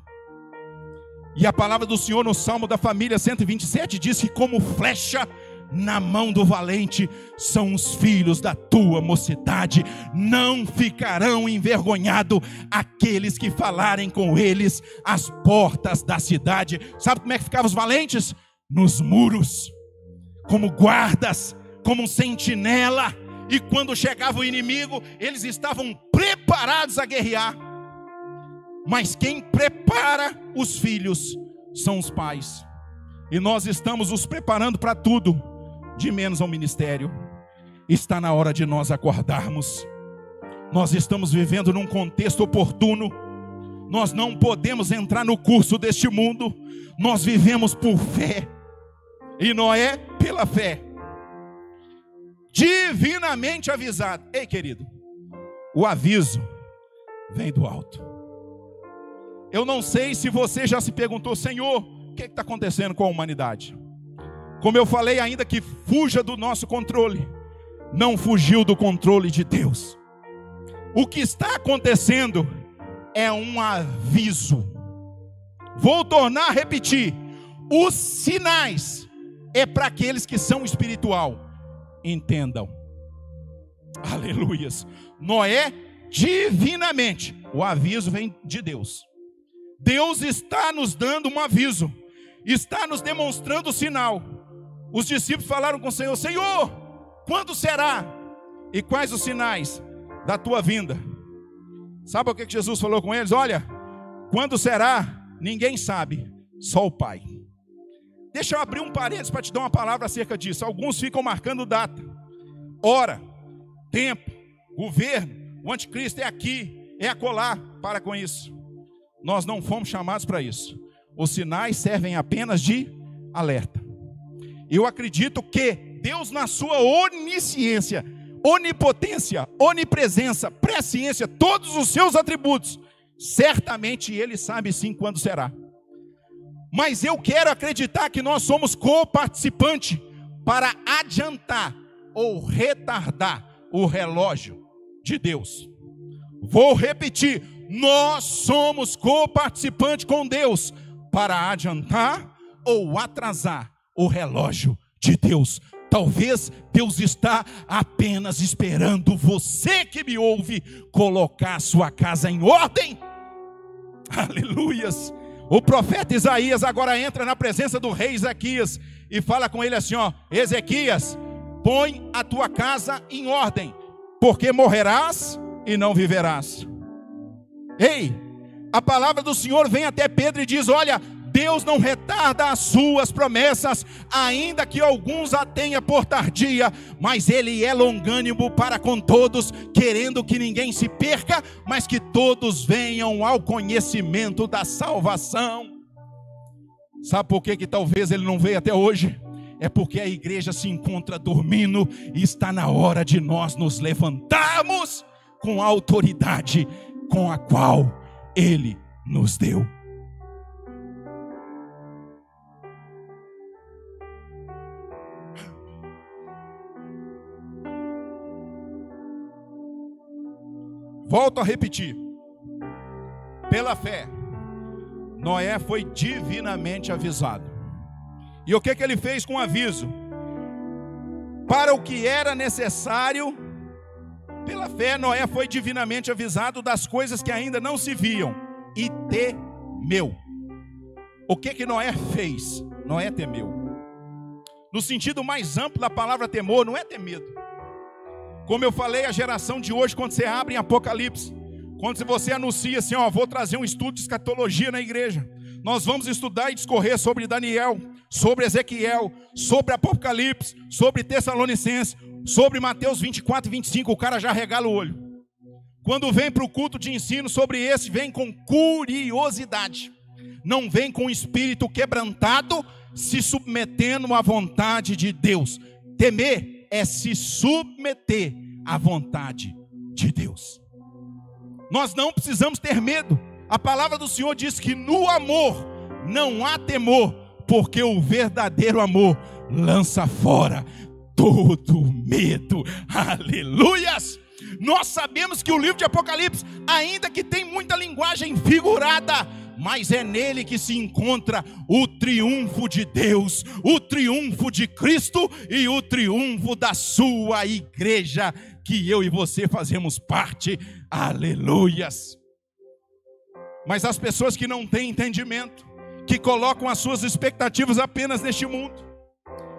E a palavra do Senhor no Salmo da Família 127 diz que como flecha na mão do valente são os filhos da tua mocidade. Não ficarão envergonhados aqueles que falarem com eles às portas da cidade. Sabe como é que ficavam os valentes? Nos muros, como guardas, como um sentinela. E quando chegava o inimigo, eles estavam preparados a guerrear. Mas quem prepara os filhos são os pais. E nós estamos nos preparando para tudo, de menos ao ministério. Está na hora de nós acordarmos. Nós estamos vivendo num contexto oportuno. Nós não podemos entrar no curso deste mundo. Nós vivemos por fé. E Noé pela fé. Divinamente avisado. Ei, querido, o aviso vem do alto. Eu não sei se você já se perguntou: Senhor, o que está acontecendo com a humanidade? Como eu falei, ainda que fuja do nosso controle, não fugiu do controle de Deus. O que está acontecendo é um aviso. Vou tornar a repetir: os sinais é para aqueles que são espiritual. Entendam. Aleluias. Noé, divinamente, o aviso vem de Deus. Deus está nos dando um aviso, está nos demonstrando o sinal. Os discípulos falaram com o Senhor: Senhor, quando será? E quais os sinais da tua vinda? Sabe o que Jesus falou com eles? Olha, quando será? Ninguém sabe, só o Pai. Deixa eu abrir um parênteses para te dar uma palavra acerca disso. Alguns ficam marcando data, hora, tempo, governo, o anticristo é aqui, é acolá. Para com isso. Nós não fomos chamados para isso. Os sinais servem apenas de alerta. Eu acredito que Deus, na sua onisciência, onipotência, onipresença, presciência, todos os seus atributos, certamente Ele sabe sim quando será. Mas eu quero acreditar que nós somos co-participante para adiantar ou retardar o relógio de Deus. Vou repetir: nós somos co-participante com Deus para adiantar ou atrasar o relógio de Deus. Talvez Deus está apenas esperando você que me ouve colocar sua casa em ordem. Aleluias. O profeta Isaías agora entra na presença do rei Ezequias e fala com ele assim: ó, Ezequias, põe a tua casa em ordem, porque morrerás e não viverás. Ei, a palavra do Senhor vem até Pedro e diz: olha, Deus não retarda as suas promessas, ainda que alguns a tenha por tardia, mas Ele é longânimo para com todos, querendo que ninguém se perca, mas que todos venham ao conhecimento da salvação. Sabe por que talvez Ele não veio até hoje? É porque a igreja se encontra dormindo e está na hora de nós nos levantarmos com a autoridade com a qual Ele nos deu. Volto a repetir: pela fé, Noé foi divinamente avisado. E o que ele fez com o aviso? Para o que era necessário, pela fé, Noé foi divinamente avisado das coisas que ainda não se viam e temeu. O que Noé fez? Noé temeu. No sentido mais amplo da palavra temor, não é ter medo. Como eu falei, a geração de hoje, quando você abre em Apocalipse, quando você anuncia assim, ó, vou trazer um estudo de escatologia na igreja, nós vamos estudar e discorrer sobre Daniel, sobre Ezequiel, sobre Apocalipse, sobre Tessalonicenses, sobre Mateus 24 e 25, o cara já regala o olho. Quando vem para o culto de ensino sobre esse, vem com curiosidade, não vem com espírito quebrantado, se submetendo à vontade de Deus. Temer é se submeter à vontade de Deus. Nós não precisamos ter medo. A palavra do Senhor diz que no amor não há temor, porque o verdadeiro amor lança fora todo medo. Aleluias! Nós sabemos que o livro de Apocalipse, ainda que tem muita linguagem figurada, mas é nele que se encontra o triunfo de Deus, o triunfo de Cristo e o triunfo da sua igreja, que eu e você fazemos parte. Aleluias! Mas as pessoas que não têm entendimento, que colocam as suas expectativas apenas neste mundo,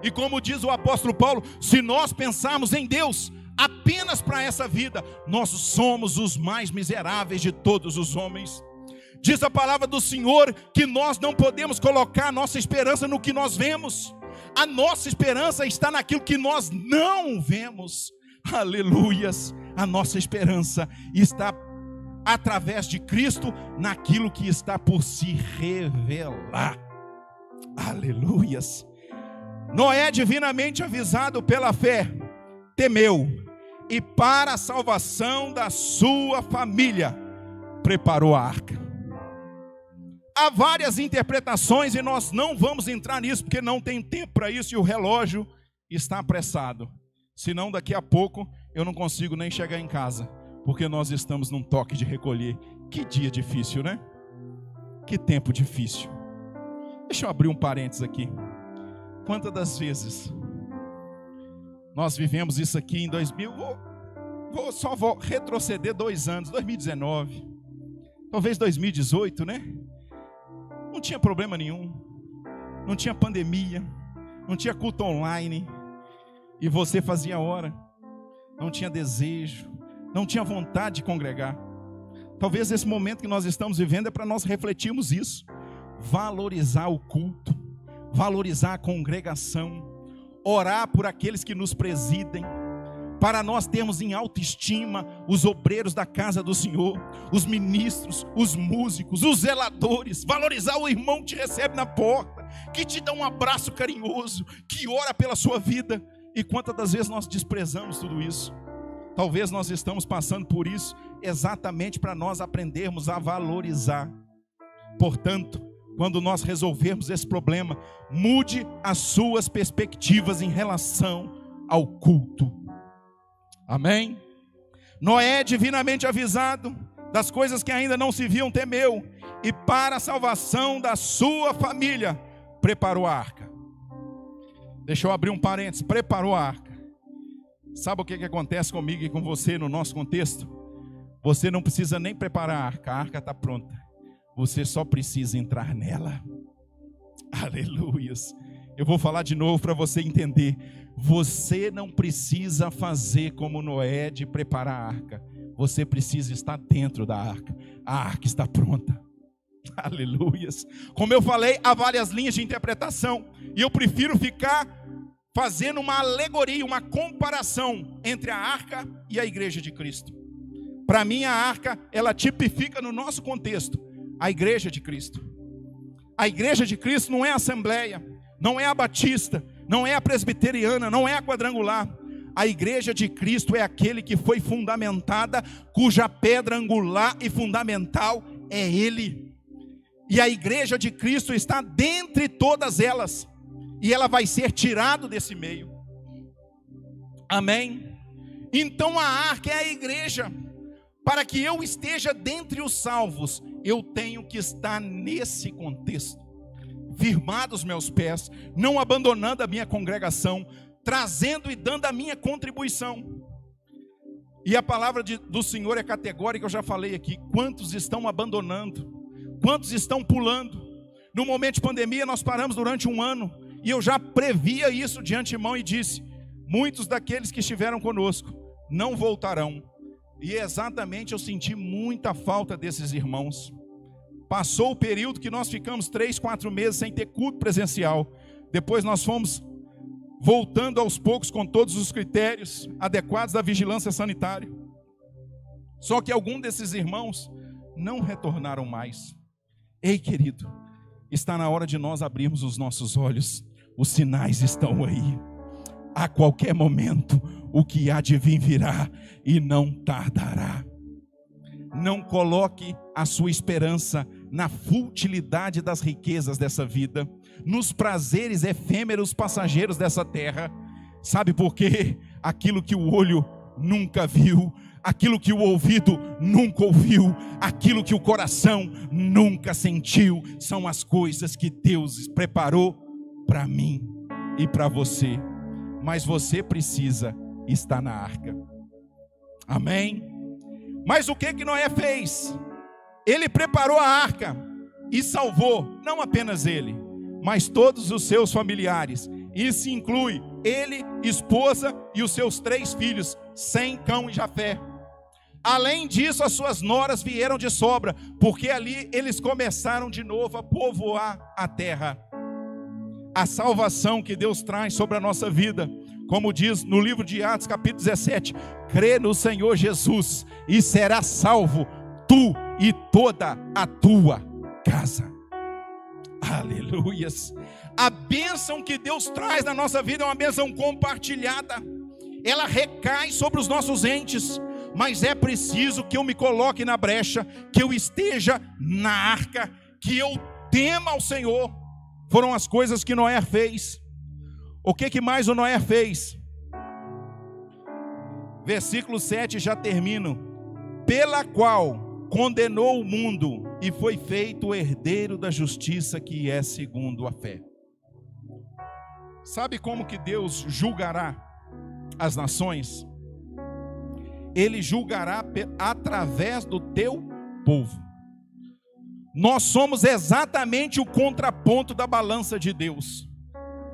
e como diz o apóstolo Paulo, se nós pensarmos em Deus apenas para essa vida, nós somos os mais miseráveis de todos os homens. Diz a palavra do Senhor que nós não podemos colocar a nossa esperança no que nós vemos. A nossa esperança está naquilo que nós não vemos. Aleluias! A nossa esperança está através de Cristo naquilo que está por se revelar. Aleluias! Noé, divinamente avisado pela fé, temeu e para a salvação da sua família preparou a arca. Há várias interpretações e nós não vamos entrar nisso porque não tem tempo para isso e o relógio está apressado. Senão daqui a pouco eu não consigo nem chegar em casa, porque nós estamos num toque de recolher. Que dia difícil, né? Que tempo difícil. Deixa eu abrir um parênteses aqui. Quantas das vezes nós vivemos isso aqui em 2000? Vou retroceder 2 anos, 2019, talvez 2018, né? Não tinha problema nenhum, não tinha pandemia, não tinha culto online, e você fazia hora, não tinha desejo, não tinha vontade de congregar. Talvez esse momento que nós estamos vivendo é para nós refletirmos isso, valorizar o culto, valorizar a congregação, orar por aqueles que nos presidem, para nós termos em autoestima os obreiros da casa do Senhor, os ministros, os músicos, os zeladores, valorizar o irmão que te recebe na porta, que te dá um abraço carinhoso, que ora pela sua vida. E quantas das vezes nós desprezamos tudo isso? Talvez nós estamos passando por isso exatamente para nós aprendermos a valorizar. Portanto, quando nós resolvermos esse problema, mude as suas perspectivas em relação ao culto. Amém? Noé, divinamente avisado das coisas que ainda não se viam, temeu, e para a salvação da sua família, preparou a arca. Deixa eu abrir um parênteses, preparou a arca. Sabe o que acontece comigo e com você no nosso contexto? Você não precisa nem preparar a arca está pronta. Você só precisa entrar nela. Aleluias. Eu vou falar de novo para você entender. Você não precisa fazer como Noé de preparar a arca. Você precisa estar dentro da arca. A arca está pronta. Aleluias. Como eu falei, há várias linhas de interpretação. E eu prefiro ficar fazendo uma alegoria, uma comparação entre a arca e a igreja de Cristo. Para mim, a arca, ela tipifica no nosso contexto a igreja de Cristo. A igreja de Cristo não é a assembleia, não é a batista, não é a presbiteriana, não é a quadrangular. A igreja de Cristo é aquele que foi fundamentada, cuja pedra angular e fundamental é Ele. E a igreja de Cristo está dentre todas elas, e ela vai ser tirada desse meio. Amém? Então a arca é a igreja. Para que eu esteja dentre os salvos, eu tenho que estar nesse contexto, firmado os meus pés, não abandonando a minha congregação, trazendo e dando a minha contribuição. E a palavra do Senhor é categórica, eu já falei aqui. Quantos estão abandonando? Quantos estão pulando? No momento de pandemia nós paramos durante 1 ano, e eu já previa isso de antemão e disse, muitos daqueles que estiveram conosco não voltarão. E exatamente eu senti muita falta desses irmãos. Passou o período que nós ficamos 3, 4 meses sem ter culto presencial. Depois nós fomos voltando aos poucos com todos os critérios adequados da vigilância sanitária. Só que alguns desses irmãos não retornaram mais. Ei, querido, está na hora de nós abrirmos os nossos olhos. Os sinais estão aí. A qualquer momento, o que há de vir virá e não tardará. Não coloque a sua esperança na futilidade das riquezas dessa vida, nos prazeres efêmeros passageiros dessa terra. Sabe por quê? Aquilo que o olho nunca viu, aquilo que o ouvido nunca ouviu, aquilo que o coração nunca sentiu, são as coisas que Deus preparou para mim e para você. Mas você precisa estar na arca. Amém? Mas o que Noé fez? Ele preparou a arca e salvou, não apenas ele, mas todos os seus familiares. Isso inclui ele, esposa e os seus 3 filhos, Sem, Cão e Jafé. Além disso, as suas noras vieram de sobra, porque ali eles começaram de novo a povoar a terra. A salvação que Deus traz sobre a nossa vida, como diz no livro de Atos capítulo 17, crê no Senhor Jesus e será salvo tu e toda a tua casa. Aleluias. A bênção que Deus traz na nossa vida é uma bênção compartilhada. Ela recai sobre os nossos entes, mas é preciso que eu me coloque na brecha, que eu esteja na arca, que eu tema ao Senhor. Foram as coisas que Noé fez. O que mais o Noé fez? Versículo 7, já termino. Pela qual condenou o mundo e foi feito o herdeiro da justiça, que é segundo a fé. Sabe como que Deus julgará as nações? Ele julgará através do teu povo. Nós somos exatamente o contraponto da balança de Deus.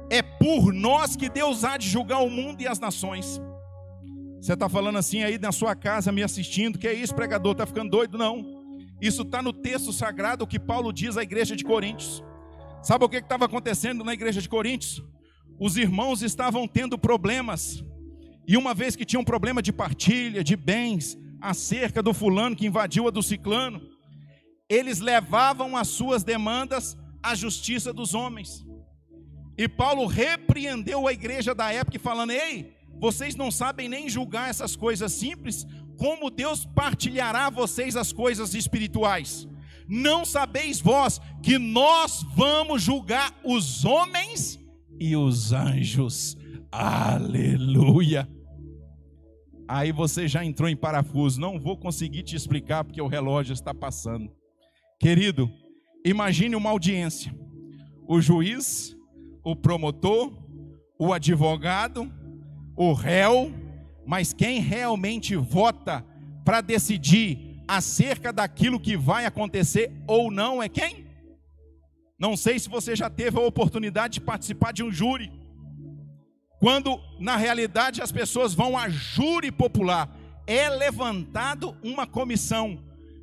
É por nós que Deus há de julgar o mundo e as nações. Você está falando assim aí na sua casa, me assistindo, que é isso, pregador, está ficando doido? Não, isso está no texto sagrado, o que Paulo diz à igreja de Coríntios. Sabe o que estava acontecendo na igreja de Coríntios? Os irmãos estavam tendo problemas, e uma vez que tinham um problema de partilha, de bens, acerca do fulano que invadiu a do ciclano, eles levavam as suas demandas à justiça dos homens. E Paulo repreendeu a igreja da época, falando: ei, vocês não sabem nem julgar essas coisas simples, como Deus partilhará a vocês as coisas espirituais? Não sabeis vós que nós vamos julgar os homens e os anjos? Aleluia! Aí você já entrou em parafuso. Não vou conseguir te explicar porque o relógio está passando. Querido, imagine uma audiência: o juiz, o promotor, o advogado, o réu, mas quem realmente vota para decidir acerca daquilo que vai acontecer ou não é quem? Não sei se você já teve a oportunidade de participar de um júri, quando na realidade as pessoas vão a júri popular. É levantado uma comissão,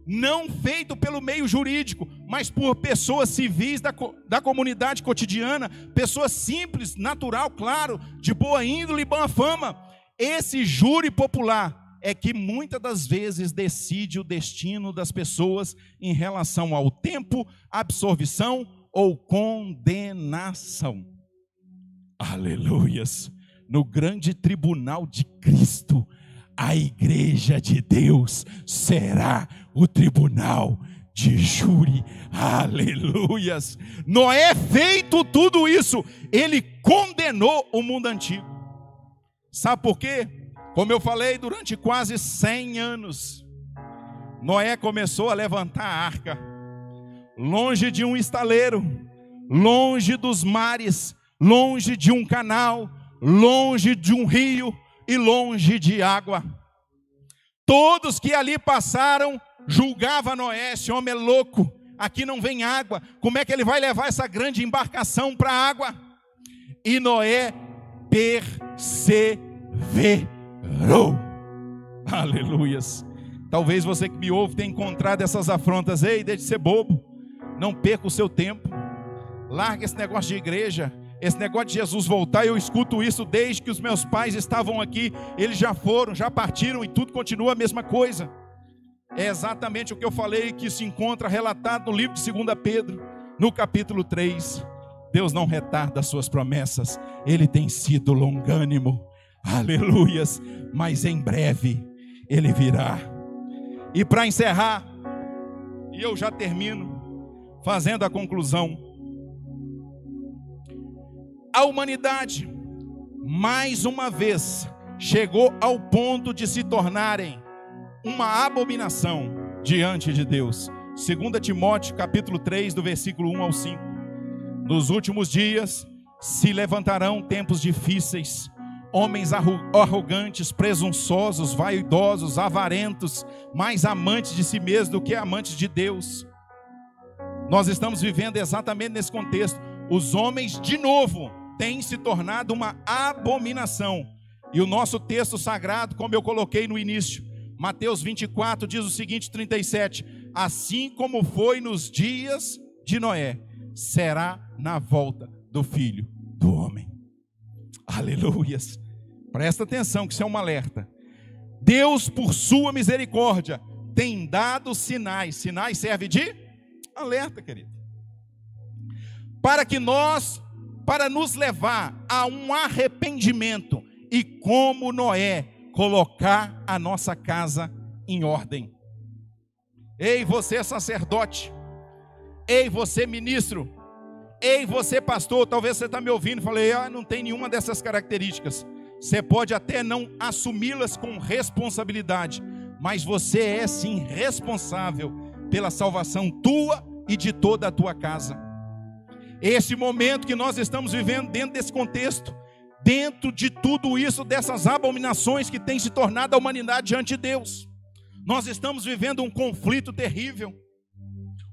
não feito pelo meio jurídico, mas por pessoas civis da comunidade cotidiana, pessoas simples, natural, claro, de boa índole e boa fama. Esse júri popular é que muitas das vezes decide o destino das pessoas em relação ao tempo, absorção ou condenação. Aleluias! No grande tribunal de Cristo, a igreja de Deus será o tribunal de júri. Aleluias! Noé, feito tudo isso, ele condenou o mundo antigo. Sabe por quê? Como eu falei, durante quase 100 anos, Noé começou a levantar a arca, longe de um estaleiro, longe dos mares, longe de um canal, longe de um rio e longe de água. Todos que ali passaram julgavam Noé: esse homem é louco, aqui não vem água, como é que ele vai levar essa grande embarcação para a água? E Noé perseverou. Aleluias! Talvez você que me ouve tenha encontrado essas afrontas. Ei, deixe de ser bobo, não perca o seu tempo, larga esse negócio de igreja, esse negócio de Jesus voltar. Eu escuto isso desde que os meus pais estavam aqui. Eles já foram, já partiram e tudo continua a mesma coisa. É exatamente o que eu falei, que se encontra relatado no livro de 2 Pedro, no capítulo 3. Deus não retarda as suas promessas, Ele tem sido longânimo. Aleluias! Mas em breve Ele virá. E para encerrar, e eu já termino fazendo a conclusão, a humanidade mais uma vez chegou ao ponto de se tornarem uma abominação diante de Deus. 2 Timóteo capítulo 3, do versículo 1 ao 5. Nos últimos dias se levantarão tempos difíceis, homens arrogantes, presunçosos, vaidosos, avarentos, mais amantes de si mesmos do que amantes de Deus. Nós estamos vivendo exatamente nesse contexto. Os homens, de novo, têm se tornado uma abominação. E o nosso texto sagrado, como eu coloquei no início, Mateus 24 diz o seguinte, 37: assim como foi nos dias de Noé, será na volta do Filho do Homem. Aleluias. Presta atenção que isso é um alerta. Deus, por sua misericórdia, tem dado sinais. Sinais serve de alerta, querido. Para nos levar a um arrependimento e, como Noé, colocar a nossa casa em ordem. Ei, você sacerdote, ei, você ministro, ei, você pastor, talvez você está me ouvindo e falei, não tem nenhuma dessas características. Você pode até não assumi-las com responsabilidade, mas você é sim responsável pela salvação tua e de toda a tua casa. Esse momento que nós estamos vivendo dentro desse contexto, dentro de tudo isso, dessas abominações que tem se tornado a humanidade diante de Deus, nós estamos vivendo um conflito terrível.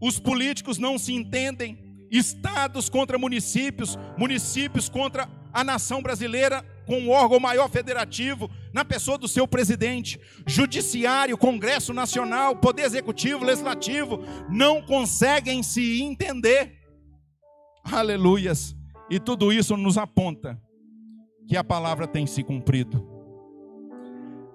Os políticos não se entendem, estados contra municípios, municípios contra a nação brasileira, com um órgão maior federativo, na pessoa do seu presidente, judiciário, Congresso Nacional, Poder Executivo, Legislativo, não conseguem se entender. Aleluias. E tudo isso nos aponta que a palavra tem se cumprido.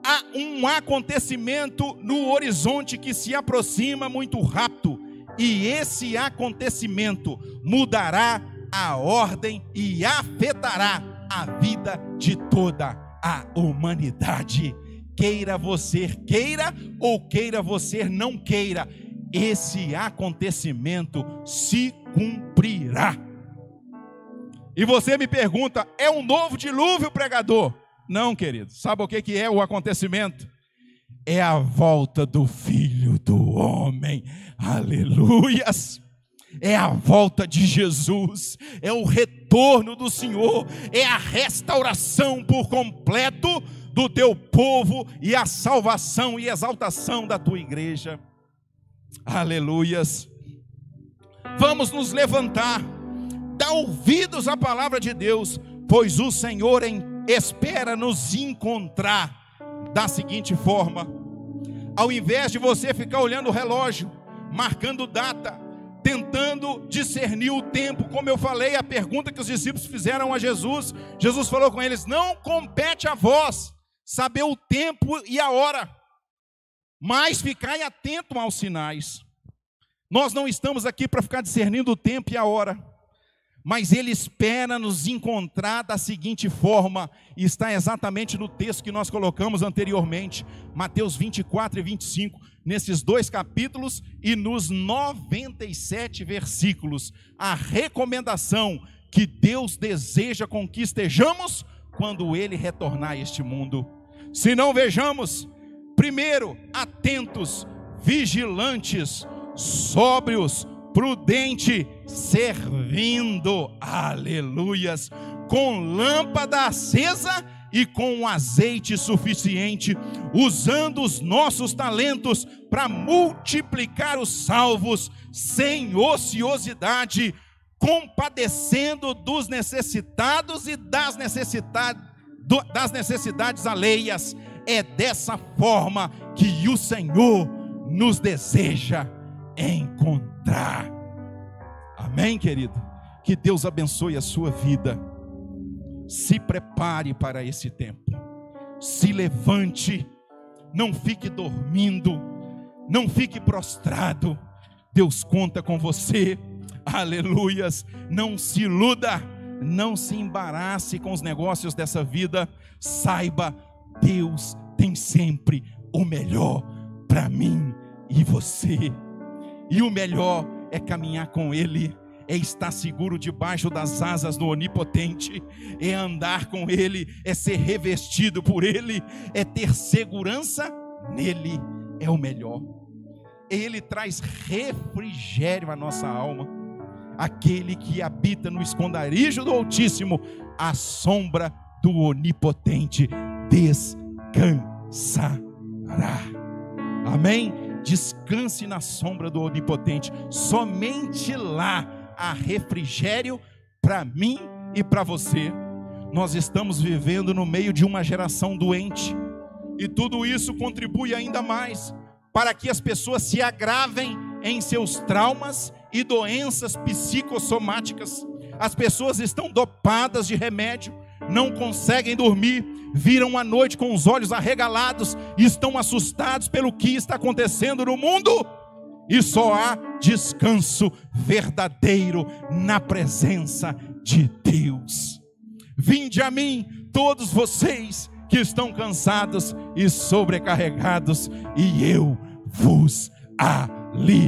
Há um acontecimento no horizonte que se aproxima muito rápido, e esse acontecimento mudará a ordem e afetará a vida de toda a humanidade. Queira você queira ou queira você não queira, esse acontecimento se cumprirá. E você me pergunta, é um novo dilúvio, pregador? Não, querido. Sabe o que é o acontecimento? É a volta do Filho do Homem. Aleluias. É a volta de Jesus, é o retorno do Senhor, é a restauração por completo do teu povo e a salvação e exaltação da tua igreja. Aleluias. Vamos nos levantar, dar ouvidos à palavra de Deus, pois o Senhor espera nos encontrar da seguinte forma: ao invés de você ficar olhando o relógio, marcando data, tentando discernir o tempo, como eu falei, a pergunta que os discípulos fizeram a Jesus, Jesus falou com eles: não compete a vós saber o tempo e a hora, mas ficai atento aos sinais. Nós não estamos aqui para ficar discernindo o tempo e a hora, mas Ele espera nos encontrar da seguinte forma, e está exatamente no texto que nós colocamos anteriormente, Mateus 24 e 25, nesses 2 capítulos e nos 97 versículos, a recomendação que Deus deseja com que estejamos quando Ele retornar a este mundo. Se não vejamos, primeiro, atentos, vigilantes, sóbrios, prudente, servindo, aleluias, com lâmpada acesa e com azeite suficiente, usando os nossos talentos para multiplicar os salvos, sem ociosidade, compadecendo dos necessitados e das necessidades alheias. É dessa forma que o Senhor nos deseja encontrar. Amém, querido? Que Deus abençoe a sua vida. Se prepare para esse tempo. Se levante. Não fique dormindo. Não fique prostrado. Deus conta com você. Aleluias. Não se iluda. Não se embarace com os negócios dessa vida. Saiba, Deus tem sempre o melhor para mim e você. E o melhor é caminhar com Ele, é estar seguro debaixo das asas do Onipotente, é andar com Ele, é ser revestido por Ele, é ter segurança nele. é o melhor. Ele traz refrigério à nossa alma. Aquele que habita no esconderijo do Altíssimo, à sombra do Onipotente descansará. Amém? Descanse na sombra do Onipotente. Somente lá há refrigério para mim e para você. Nós estamos vivendo no meio de uma geração doente, e tudo isso contribui ainda mais para que as pessoas se agravem em seus traumas e doenças psicossomáticas. As pessoas estão dopadas de remédio, não conseguem dormir, viram a noite com os olhos arregalados e estão assustados pelo que está acontecendo no mundo. E só há descanso verdadeiro na presença de Deus. Vinde a mim, todos vocês que estão cansados e sobrecarregados, e eu vos aliviarei.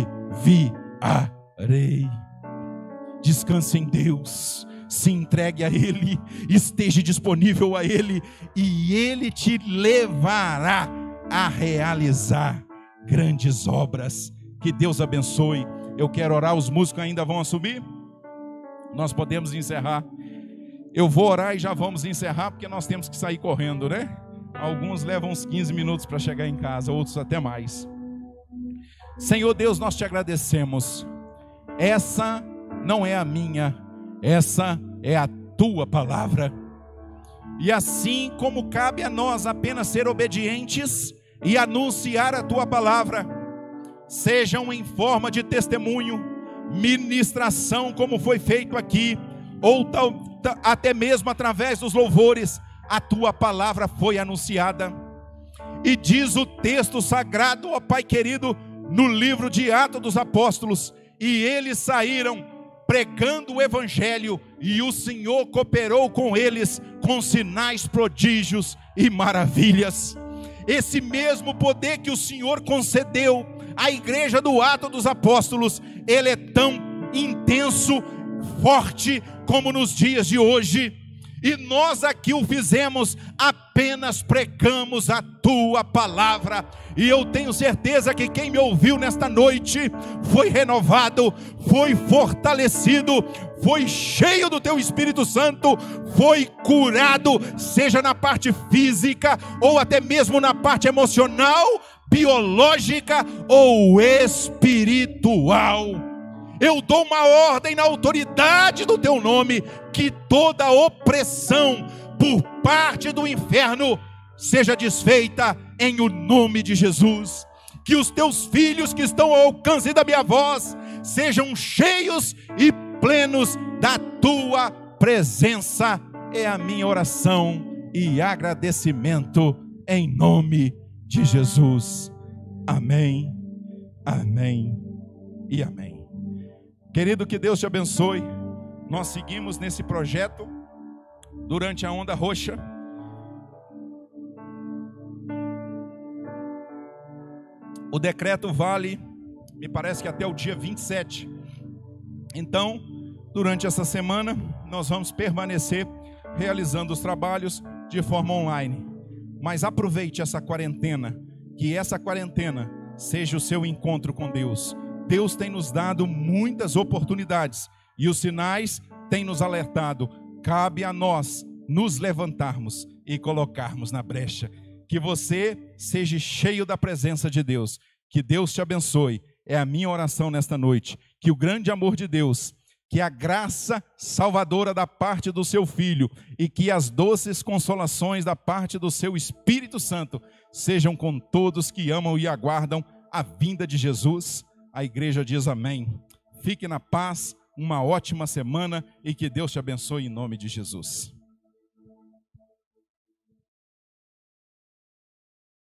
Descanse em Deus, se entregue a Ele, esteja disponível a Ele, e Ele te levará a realizar grandes obras. Que Deus abençoe. Eu quero orar, os músicos ainda vão subir, nós podemos encerrar. Eu vou orar e já vamos encerrar, porque nós temos que sair correndo, né? Alguns levam uns 15 minutos para chegar em casa, outros até mais. Senhor Deus, nós te agradecemos. Essa não é a minha, essa é a tua palavra. E assim como cabe a nós apenas ser obedientes e anunciar a tua palavra, sejam em forma de testemunho, ministração, como foi feito aqui, ou até mesmo através dos louvores, a tua palavra foi anunciada. E diz o texto sagrado, ó Pai querido, no livro de Atos dos Apóstolos, e eles saíram pregando o evangelho, e o Senhor cooperou com eles com sinais, prodígios e maravilhas. Esse mesmo poder que o Senhor concedeu à igreja do Atos dos Apóstolos, ele é tão intenso, forte, como nos dias de hoje. E nós aqui o fizemos, apenas pregamos a tua palavra. E eu tenho certeza que quem me ouviu nesta noite foi renovado, foi fortalecido, foi cheio do teu Espírito Santo, foi curado, seja na parte física ou até mesmo na parte emocional, biológica ou espiritual. Eu dou uma ordem na autoridade do teu nome, que toda opressão por parte do inferno seja desfeita em o nome de Jesus. Que os teus filhos que estão ao alcance da minha voz sejam cheios e plenos da tua presença. É a minha oração e agradecimento em nome de Jesus. Amém, amém e amém. Querido, que Deus te abençoe. Nós seguimos nesse projeto durante a Onda Roxa. O decreto vale, me parece que até o dia 27. Então, durante essa semana, nós vamos permanecer realizando os trabalhos de forma online. Mas aproveite essa quarentena, que essa quarentena seja o seu encontro com Deus. Deus tem nos dado muitas oportunidades e os sinais têm nos alertado. Cabe a nós nos levantarmos e colocarmos na brecha. Que você seja cheio da presença de Deus. Que Deus te abençoe. É a minha oração nesta noite. Que o grande amor de Deus, que a graça salvadora da parte do seu Filho e que as doces consolações da parte do seu Espírito Santo sejam com todos que amam e aguardam a vinda de Jesus. A igreja diz amém. Fique na paz, uma ótima semana e que Deus te abençoe em nome de Jesus.